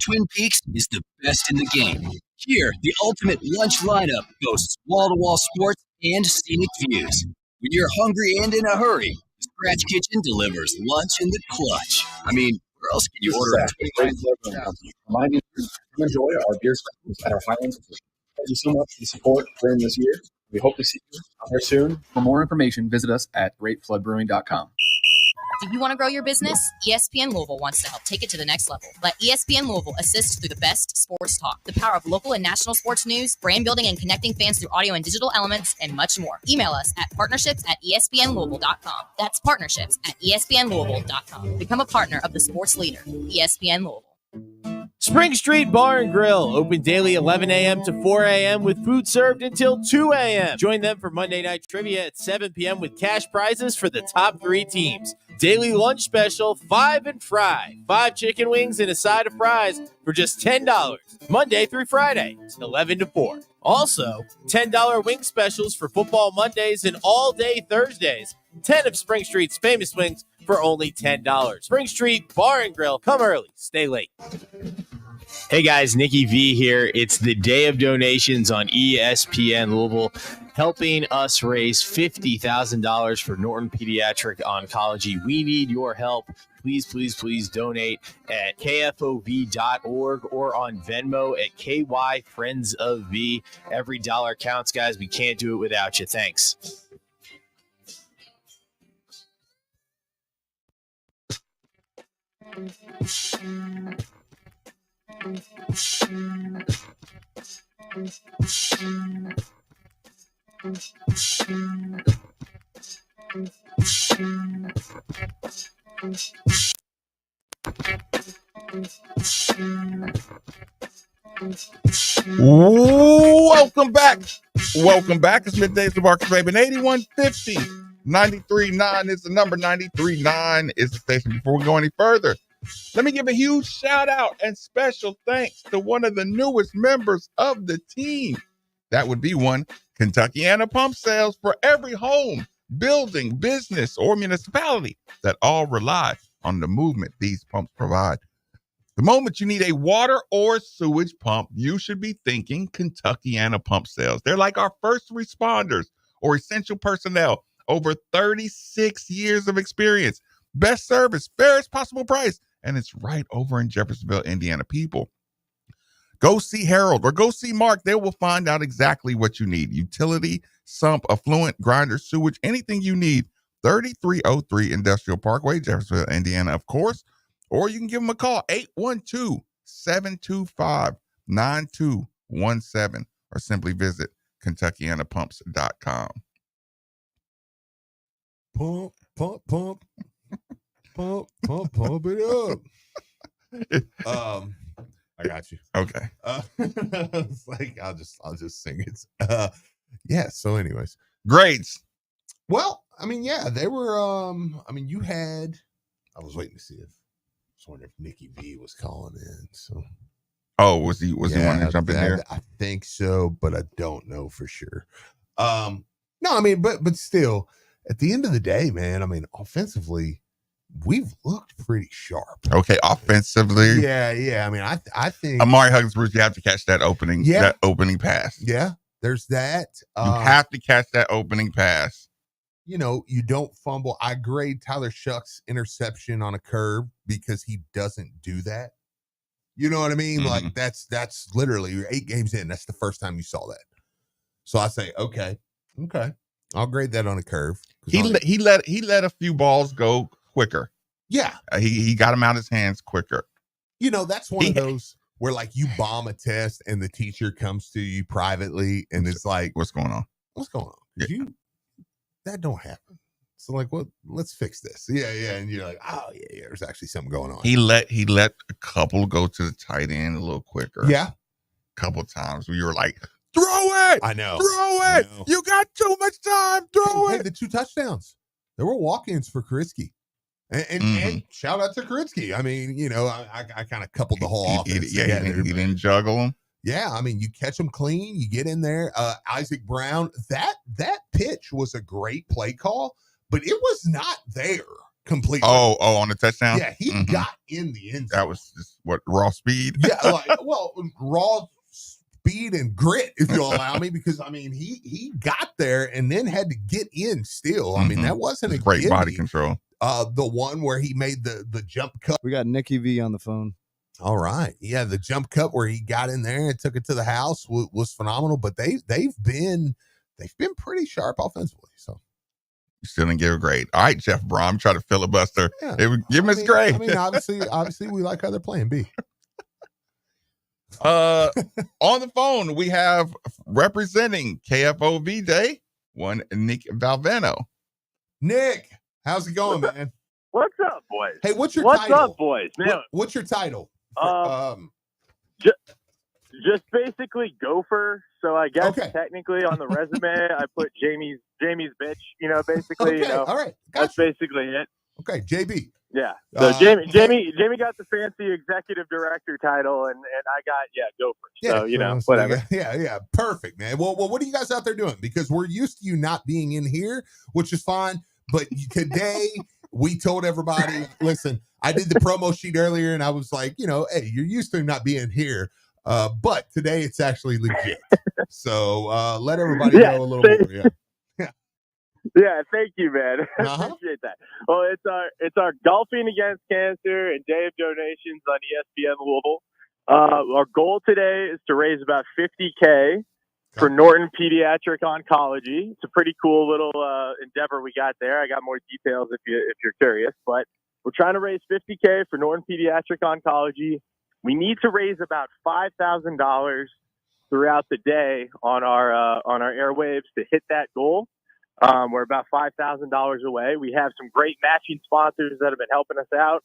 Twin Peaks is the best in the game. Here, the ultimate lunch lineup boasts wall-to-wall sports and scenic views. When you're hungry and in a hurry, the Scratch Kitchen delivers lunch in the clutch. I mean, where else can you order? Remind you to enjoy our beer specials at our Highlands. Thank you so much for the support during this year. We hope to see you out there soon. For more information, visit us at greatfloodbrewing.com. Do you want to grow your business? ESPN Louisville wants to help take it to the next level. Let ESPN Louisville assist through the best sports talk, the power of local and national sports news, brand building and connecting fans through audio and digital elements, and much more. Email us at partnerships@espnlouisville.com. That's partnerships@espnlouisville.com. Become a partner of the sports leader, ESPN Louisville. Spring Street Bar and Grill, open daily 11 a.m. to 4 a.m. with food served until 2 a.m. Join them for Monday Night Trivia at 7 p.m. with cash prizes for the top 3 teams. Daily lunch special, 5 and fry. 5 chicken wings and a side of fries for just $10. Monday through Friday, 11 to 4. Also, $10 wing specials for football Mondays and all-day Thursdays. 10 of Spring Street's famous wings for only $10. Spring Street Bar and Grill. Come early, stay late. Hey guys, Nikki V here. It's the day of donations on ESPN Louisville. helping us raise $50,000 for Norton Pediatric Oncology. We need your help. Please, please, please donate at KFOV.org or on Venmo at KY Friends of V. Every dollar counts, guys. We can't do it without you. Thanks. Welcome back. Welcome back. It's Middays with Marcus Raven. 8150 93.9 is the number. 93.9 is the station. Before we go any further, let me give a huge shout out and special thanks to one of the newest members of the team. That would be one Kentuckiana Pump Sales, for every home, building, business, or municipality that all rely on the movement these pumps provide. The moment you need a water or sewage pump, you should be thinking Kentuckiana Pump Sales. They're like our first responders or essential personnel. Over 36 years of experience, best service, fairest possible price, and it's right over in Jeffersonville, Indiana. People, go see Harold or go see Mark. They will find out exactly what you need. Utility, sump, affluent, grinder, sewage, anything you need. 3303 Industrial Parkway, Jeffersonville, Indiana, of course. Or you can give them a call, 812-725-9217, or simply visit KentuckianaPumps.com. Pump, pump, pump, pump, pump, pump it up. I got you. Okay. It's like I'll just sing it. Yeah. So, anyways, grades. Well, I mean, yeah, they were. I mean, you had. I was waiting to see if. I was wondering if Nikki V was calling in. So. Oh, was he wanting to jump in here? I think so, but I don't know for sure. No, I mean, but still, at the end of the day, man, I mean, offensively, we've looked pretty sharp. Okay, offensively. Yeah. I mean, I think Amari Huggins, Bruce, you have to catch that opening pass. Yeah, there's that. You have to catch that opening pass. You know, you don't fumble. I grade Tyler Shuck's interception on a curve because he doesn't do that. You know what I mean? Mm-hmm. Like that's literally, you're 8 games in. That's the first time you saw that. So I say, okay, I'll grade that on a curve. He let a few balls go quicker. Yeah, he got them out of his hands quicker. You know, that's one of those where like you bomb a test and the teacher comes to you privately and it's like, what's going on? What's going on? Yeah. That don't happen. So like, well, let's fix this. Yeah. And you're like, oh yeah, there's actually something going on. He let a couple go to the tight end a little quicker. Yeah. A couple times where you were like, throw it. I know. Throw it. You got too much time. Throw it. Hey, the 2 touchdowns. There were walk-ins for Kritzky. And shout out to Kritzky. I mean, you know, I kind of coupled the whole offense together. He didn't juggle them. Yeah, I mean, you catch them clean, you get in there. Isaac Brown, that pitch was a great play call, but it was not there completely. Oh, on the touchdown? Yeah, he got in the end zone. That was just raw speed? Yeah, raw speed and grit, if you'll allow me, because I mean, he got there and then had to get in still. I mean, that wasn't a great body control. The one where he made the jump cut. We got Nikki V on the phone. All right. Yeah, the jump cut where he got in there and took it to the house was phenomenal, but they've been pretty sharp offensively. So you still didn't give a grade. All right, Jeff Brohm, try to filibuster. Yeah. Give him his grade. I mean, obviously we like how they're playing B. On the phone, we have representing KFOV Day, one Nick Valeno. Nick, how's it going, man? What's up, boys? Hey, what's your title? title? What's up, boys? Man, what's your title? Just basically gopher. So I guess technically on the resume I put Jamie's bitch. You know, basically. Okay, all right, that's basically it. Okay, JB. Yeah. So Jamie got the fancy executive director title, and I got gopher. So whatever. Yeah, perfect, man. Well, what are you guys out there doing? Because we're used to you not being in here, which is fine. But today we told everybody, listen, I did the promo sheet earlier and I was like, hey, you're used to not being here. But today it's actually legit. So let everybody know a little more. Yeah. Yeah, thank you, man. I appreciate that. Well, it's our Golfing Against Cancer and Day of Donations on ESPN Louisille. Our goal today is to raise about $50K for Norton Pediatric Oncology. It's a pretty cool little endeavor we got there. I got more details if you're curious, but we're trying to raise $50K for Norton Pediatric Oncology. We need to raise about $5,000 throughout the day on our airwaves to hit that goal. We're about $5,000 away. We have some great matching sponsors that have been helping us out.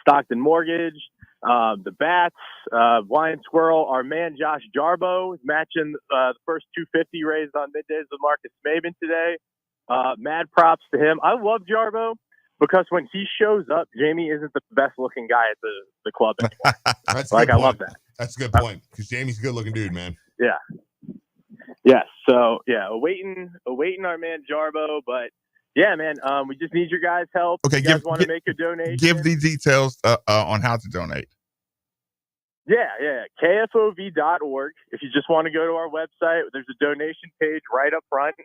Stockton Mortgage, the Bats, Lion Squirrel. Our man Josh Jarbo is matching the first $250 raised on middays with Marcus Maven today. Mad props to him. I love Jarbo because when he shows up, Jamie isn't the best looking guy at the club anymore. That's like I love that. That's a good point because Jamie's a good looking dude, man. Yeah. Yes. So yeah, awaiting our man Jarbo, but yeah, man, we just need your guys' help. Okay, you guys want to make a donation? Give the details on how to donate. Yeah. KFOV.org. If you just want to go to our website, there's a donation page right up front.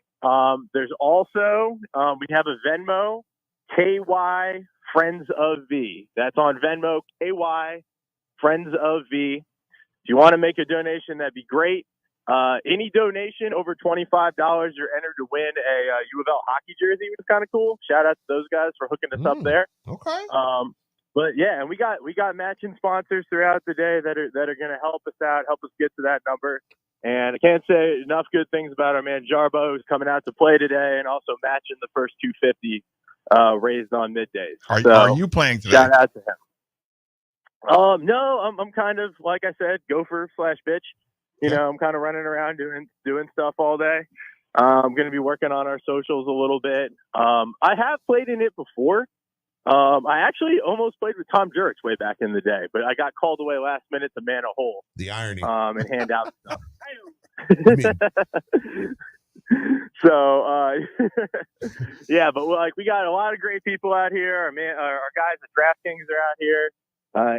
There's also we have a Venmo, KY Friends of V. That's on Venmo, KY Friends of V. If you want to make a donation, that'd be great. Any donation over $25, you're entered to win a U of L hockey jersey, which is kind of cool. Shout out to those guys for hooking us up there. Okay. But yeah, and we got matching sponsors throughout the day that are going to help us out, help us get to that number. And I can't say enough good things about our man Jarbo, who's coming out to play today, and also matching the first $250 raised on middays. Are you playing today? Shout out to him. No, I'm kind of, like I said, gopher/bitch. You know, I'm kind of running around doing stuff all day. I'm going to be working on our socials a little bit. I have played in it before. I actually almost played with Tom Jurich way back in the day, but I got called away last minute to man a hole. The irony. And hand out stuff. So, yeah, but like we got a lot of great people out here. Our guys at DraftKings are out here.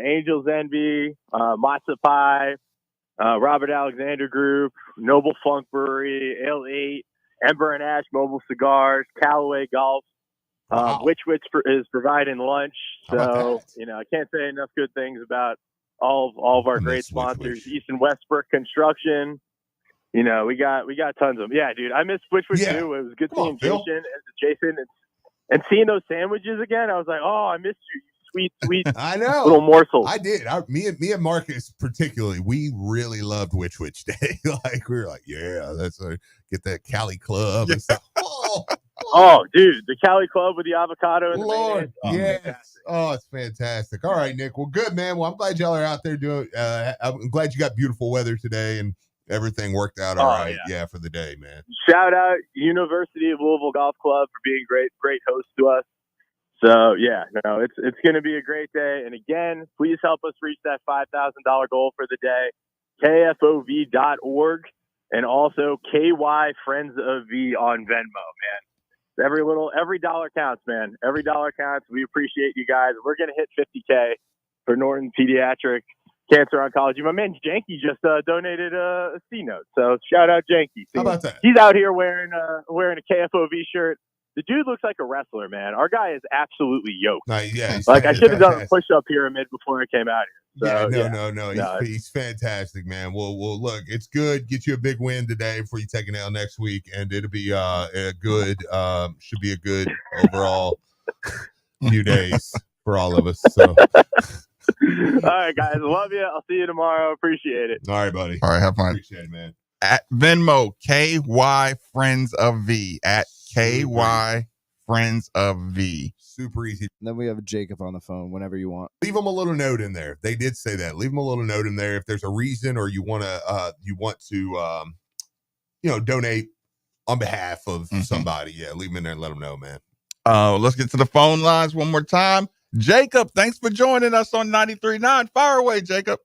Angels Envy, Matzo Pie. Robert Alexander Group, Noble Funk Brewery, Ale 8, Ember and Ash Mobile Cigars, Callaway Golf, Which is providing lunch. So, I can't say enough good things about all of our great sponsors. East and Westbrook Construction. We got tons of them. Yeah, dude, I miss Which too. It was good seeing Jason and seeing those sandwiches again. I was like, oh, I missed you. Sweet, I know. Little morsels. I did. Me and Marcus particularly, we really loved Which Day. Like we were like, yeah, let's get that Cali Club and stuff. Oh, dude, the Cali Club with the avocado and Lord, the mayonnaise. yes. Oh, it's fantastic. All right, Nick. Well, good, man. Well, I'm glad y'all are out there doing. I'm glad you got beautiful weather today and everything worked out all right. Yeah, for the day, man. Shout out University of Louisille Golf Club for being great hosts to us. So yeah, no, it's going to be a great day. And again, please help us reach that $5,000 goal for the day. KFOV.org and also KY Friends of V on Venmo, man. Every dollar counts, man. Every dollar counts. We appreciate you guys. We're going to hit $50K for Norton Pediatric Cancer Oncology. My man Janky just donated a C-note. So shout out Janky. How about that? He's out here wearing a KFOV shirt. The dude looks like a wrestler, man. Our guy is absolutely yoked. Yeah, like I should have done a push-up pyramid before I came out here. So, no. He's fantastic, man. Well, look, it's good. Get you a big win today before you take an L next week, and it'll be a good, should be a good overall few days for all of us. So, all right, guys, love you. I'll see you tomorrow. Appreciate it. All right, buddy. All right, have fun. Appreciate it, man. At Venmo, KY Friends of V. At KY Friends of V. Super easy. And then we have Jacob on the phone whenever you want. Leave them a little note in there. They did say that. Leave them a little note in there if there's a reason or you want to donate on behalf of somebody. Yeah, leave them in there and let them know, man. Let's get to the phone lines one more time. Jacob, thanks for joining us on 93.9. Fire away, Jacob.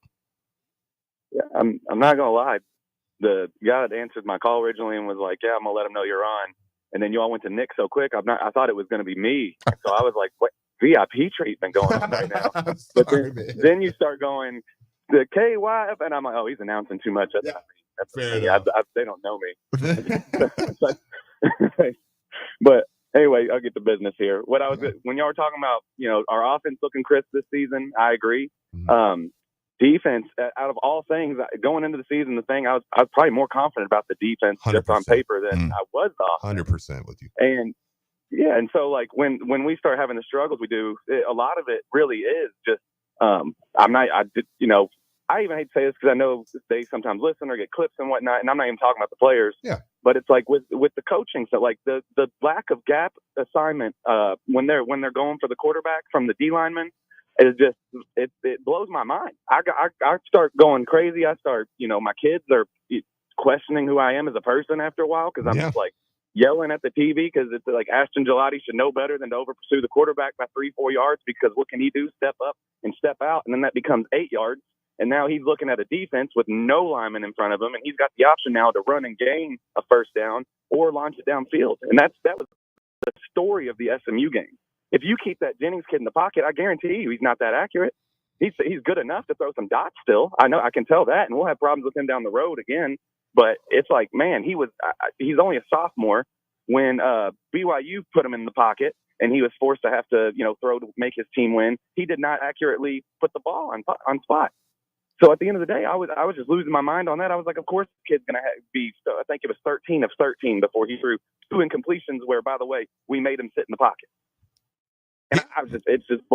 Yeah, I'm not gonna lie. The guy that answered my call originally and was like, "Yeah, I'm gonna let him know you're on." And then you all went to Nick so quick. I thought it was going to be me. So I was like, what VIP treatment going on right now? But then you start going, the KY, and I'm like, oh, he's announcing too much. That's the Fair thing. enough. They don't know me. But anyway, I'll get to business here. When y'all were talking about, our offense looking crisp this season, I agree. Defense, out of all things, going into the season, I was probably more confident about the defense just on paper than I was the offense. 100% with you. And yeah, and so like when we start having the struggles we do, a lot of it really is just I even hate to say this because I know they sometimes listen or get clips and whatnot, and I'm not even talking about the players. Yeah. But it's like with the coaching, so like the lack of gap assignment when they're going for the quarterback from the D lineman is just it blows my mind. I start going crazy. I start my kids are questioning who I am as a person after a while because I'm just like yelling at the TV because it's like Ashton Gelati should know better than to over pursue the quarterback by 3-4 yards because what can he do? Step up and step out, and then that becomes 8 yards. And now he's looking at a defense with no lineman in front of him, and he's got the option now to run and gain a first down or launch it downfield. And that was the story of the SMU game. If you keep that Jennings kid in the pocket, I guarantee you he's not that accurate. He's good enough to throw some dots still. I know, I can tell that, and we'll have problems with him down the road again. But it's like, man, he's only a sophomore when BYU put him in the pocket, and he was forced to have to throw to make his team win. He did not accurately put the ball on spot. So at the end of the day, I was just losing my mind on that. I was like, of course, the kid's going to be, I think it was 13 of 13 before he threw 2 incompletions where, by the way, we made him sit in the pocket. And it just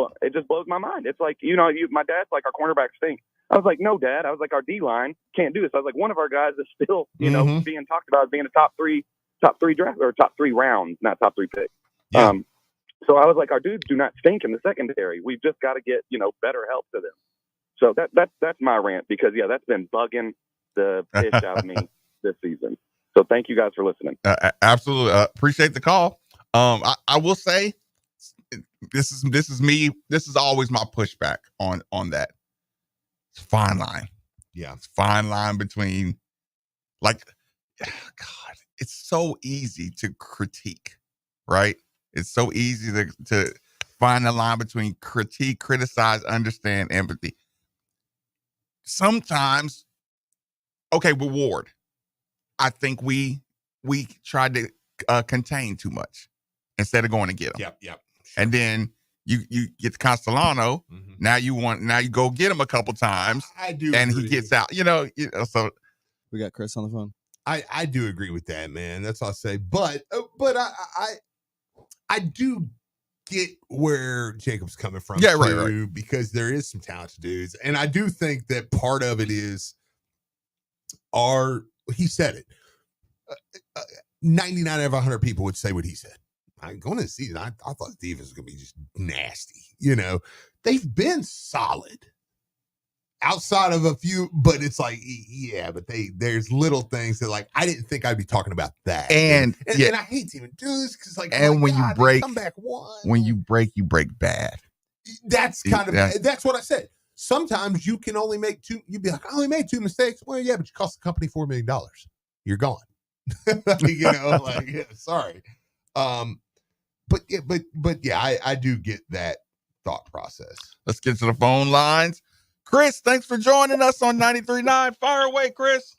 blows my mind. It's like, my dad's like, our cornerbacks stink. I was like, no, Dad. I was like, our D-line can't do this. I was like, one of our guys is still, being talked about as being a top three draft or top 3 rounds, not top 3 pick. Yeah. So I was like, our dudes do not stink in the secondary. We've just got to get, better help to them. So that's my rant because that's been bugging the pitch out of me this season. So thank you guys for listening. Absolutely, appreciate the call. I will say this is me. This is always my pushback on that. It's a fine line. Yeah, it's a fine line between God. It's so easy to critique, right? It's so easy to find the line between critique, criticize, understand, empathy. Sometimes, okay, reward. I think we tried to contain too much instead of going to get him. Yep. And then you get Castellano. Mm-hmm. Now you go get him a couple times. I do, and agree. He gets out. So we got Chris on the phone. I do agree with that, man. That's all I say. But I do get where Jacob's coming from, yeah, too, right. Because there is some talented dudes, and I do think that part of it is he said it. 99 out of 100 people would say what he said. Going into the season, I thought the defense was going to be just nasty. They've been solid outside of a few, but it's like, but there's little things that I didn't think I'd be talking about that. And I hate to even do this because when you break, come back one. When you break bad. That's that's what I said. Sometimes you can only make 2. You'd be like, I only made 2 mistakes. Well, yeah, but you cost the company $4 million. You're gone. Sorry. But I do get that thought process. Let's get to the phone lines. Chris, thanks for joining us on 93.9. Fire away, Chris.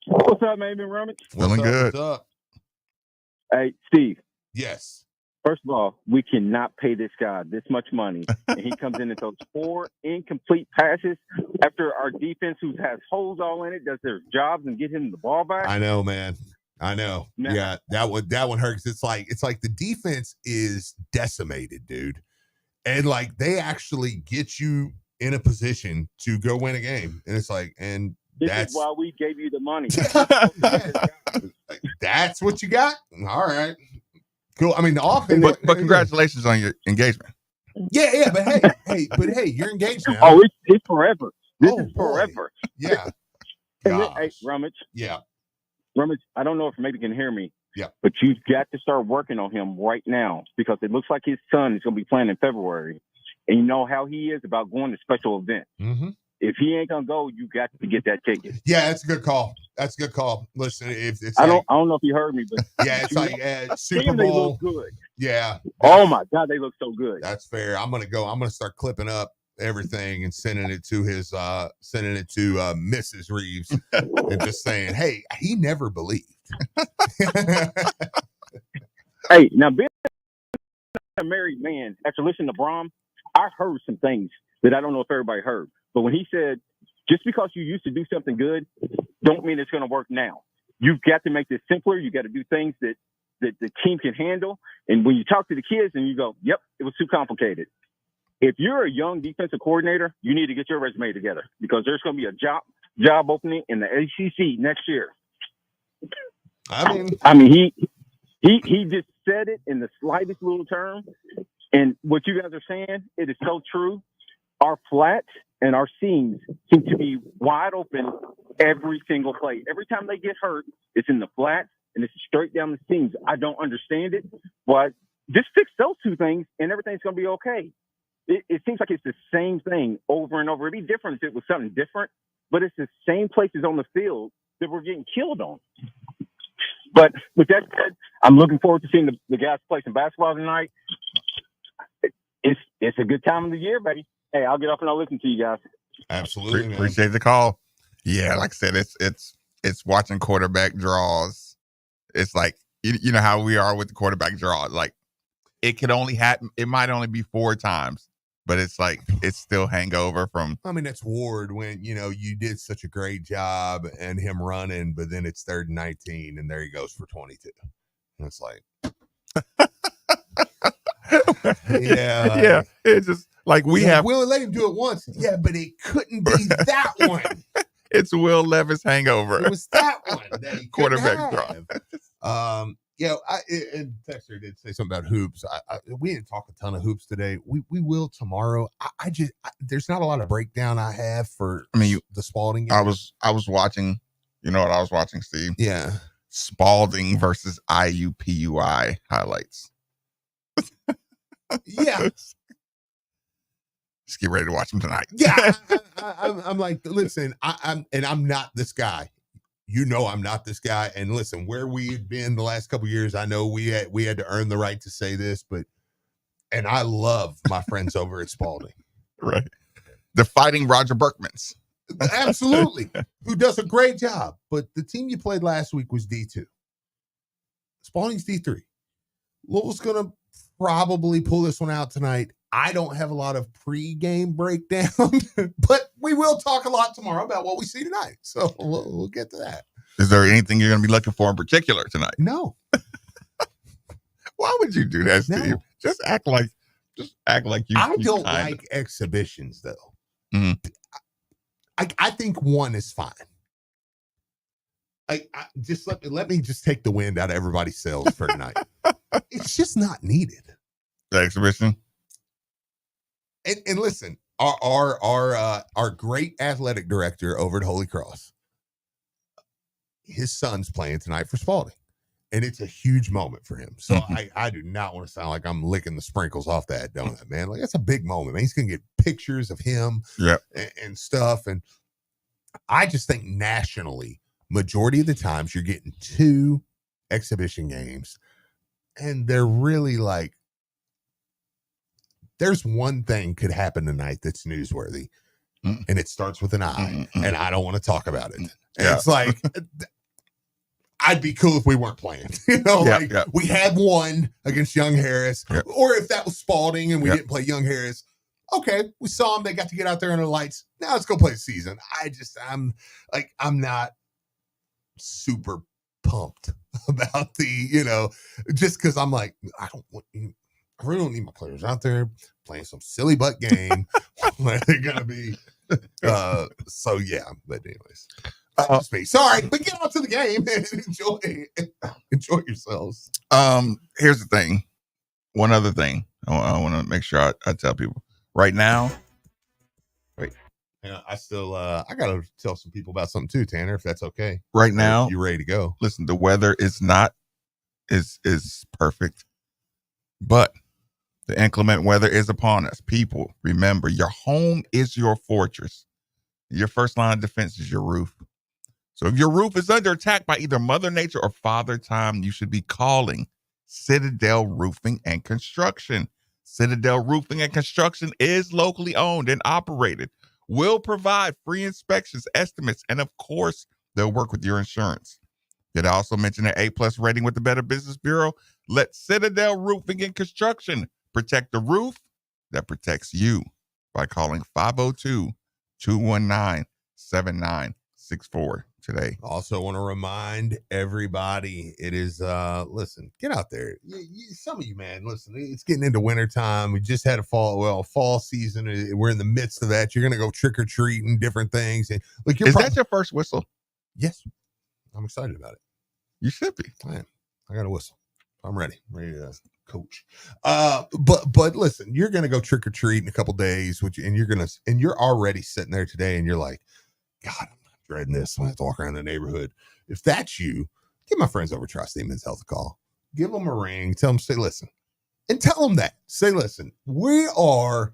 What's up, man? Been Rummage? Feeling good. What's up? Hey, Steve. Yes. First of all, we cannot pay this guy this much money. And he comes in and throws 4 incomplete passes after our defense, who has holes all in it, does their jobs and get him the ball back. I know, man. I know. Nah. Yeah, that one hurts. It's like the defense is decimated, dude. And they actually get you in a position to go win a game. And it's this is why we gave you the money. That's what you got? All right. Cool. I mean, the offense. But congratulations on your engagement. Yeah. But hey, you're engaged now. Oh, it's forever. This is forever. Yeah. Hey, Rummage. Yeah. Rummage, I don't know if maybe you can hear me. Yeah. But you've got to start working on him right now because it looks like his son is going to be playing in February. And you know how he is about going to special events. Mm-hmm. If he ain't gonna go, you got to get that ticket. Yeah, that's a good call. Listen, if it's I don't know if you heard me, but yeah, it's Super Bowl. They look good. Yeah. Oh my God, they look so good. That's fair. I'm gonna start clipping up everything and sending it to Mrs. Reeves and just saying, "Hey, he never believed." Hey, now being a married man, after listening to Brohm, I heard some things that I don't know if everybody heard. But when he said, just because you used to do something good, don't mean it's going to work now. You've got to make this simpler. You got to do things that the team can handle. And when you talk to the kids and you go, yep, it was too complicated. If you're a young defensive coordinator, you need to get your resume together because there's going to be a job opening in the ACC next year. I mean, he just said it in the slightest little term. And what you guys are saying, it is so true. Our flats and our seams seem to be wide open every single play. Every time they get hurt, it's in the flats and it's straight down the seams. I don't understand it, but just fix those two things and everything's going to be okay. It seems like it's the same thing over and over. It'd be different if it was something different, but it's the same places on the field that we're getting killed on. But with that said, I'm looking forward to seeing the guys play some basketball tonight. It's a good time of the year, baby. Hey, I'll get up and I'll listen to you guys. Absolutely, man. Appreciate the call. Yeah, like I said, it's watching quarterback draws. It's like you know how we are with the quarterback draw. Like it could only happen. It might only be 4 times, but it's like it's still hangover from. I mean, that's Ward when you did such a great job and him running, but then it's 3rd and 19, and there he goes for 22. And it's like, yeah. It's just like Will let him do it once. Yeah, but it couldn't be that one. It's Will Levis hangover. It was that one that he quarterback draw. And Texter did say something about hoops. We didn't talk a ton of hoops today. We will tomorrow. There's not a lot of breakdown I have for the Spalding game. I was watching. You know what I was watching, Steve? Yeah, Spalding versus IUPUI highlights. Yeah. Just get ready to watch them tonight. Yeah, I'm like, listen, I'm not this guy. I'm not this guy. And listen, where we've been the last couple of years, I know we had to earn the right to say this, and I love my friends over at Spalding. Right. The Fighting Roger Berkmans. Absolutely. Who does a great job. But the team you played last week was D2. Spalding's D3. Louisille's going to probably pull this one out tonight. I don't have a lot of pre-game breakdown, but we will talk a lot tomorrow about what we see tonight. So we'll get to that. Is there anything you're going to be looking for in particular tonight? No. Why would you do that, Steve? No. Just act like you. I don't like exhibitions, though. Mm-hmm. I think one is fine. I just let me just take the wind out of everybody's sails for tonight. It's just not needed. The exhibition. And listen, our great athletic director over at Holy Cross, his son's playing tonight for Spalding, and it's a huge moment for him. So I do not want to sound like I'm licking the sprinkles off that donut, man. Like that's a big moment, man. He's gonna get pictures of him, and stuff. And I just think nationally, majority of the times you're getting 2 exhibition games, and they're really like. There's one thing could happen tonight that's newsworthy, and it starts with an I, and I don't want to talk about it. And it's like, I'd be cool if we weren't playing. We had one against Young Harris, or if that was Spalding and we didn't play Young Harris. Okay, we saw them. They got to get out there under the lights. Now let's go play the season. I'm not super pumped about the, just because I'm like, I really don't need my players out there playing some silly butt game. They're gonna be so yeah. But anyways, just me. Sorry, but get on to the game and enjoy yourselves. Here's the thing. One other thing I want to make sure I tell people right now. Wait, I still I gotta tell some people about something too, Tanner, if that's okay. Right now, you ready to go? Listen, the weather is not is perfect, but the inclement weather is upon us. People, remember, your home is your fortress. Your first line of defense is your roof. So if your roof is under attack by either Mother Nature or Father Time, you should be calling Citadel Roofing and Construction. Citadel Roofing and Construction is locally owned and operated. Will provide free inspections, estimates, and of course, they'll work with your insurance. Did I also mention an A+ rating with the Better Business Bureau? Let Citadel Roofing and Construction protect the roof that protects you by calling 502-219-7964 today. Also want to remind everybody, it is, listen, get out there. Some of you, man, listen, it's getting into wintertime. We just had a fall season. We're in the midst of that. You're going to go trick-or-treating, different things. And look, Is that your first whistle? Yes. I'm excited about it. You should be. I am. I got a whistle. I'm ready to coach. But listen, you're gonna go trick or treat in a couple days, and you're already sitting there today, and you're like, God, I'm not dreading this. I'm gonna have to walk around the neighborhood. If that's you, give my friends over at Tri-State Men's Health a call. Give them a ring. Tell them, say, listen, and tell them that. Say, listen, we are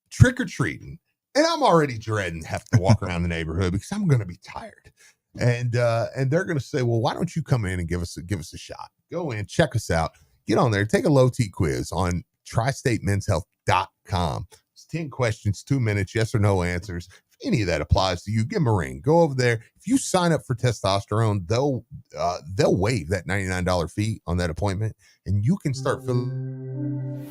trick or treating, and I'm already dreading having to walk around the neighborhood because I'm gonna be tired. And they're going to say, well, why don't you come in and give us a shot? Go in, check us out, get on there, take a low T quiz on tristatemenshealth.com. It's 10 questions, 2 minutes, yes or no answers. If any of that applies to you, give them a ring. Go over there. If you sign up for testosterone, they'll waive that $99 fee on that appointment, and you can start feeling.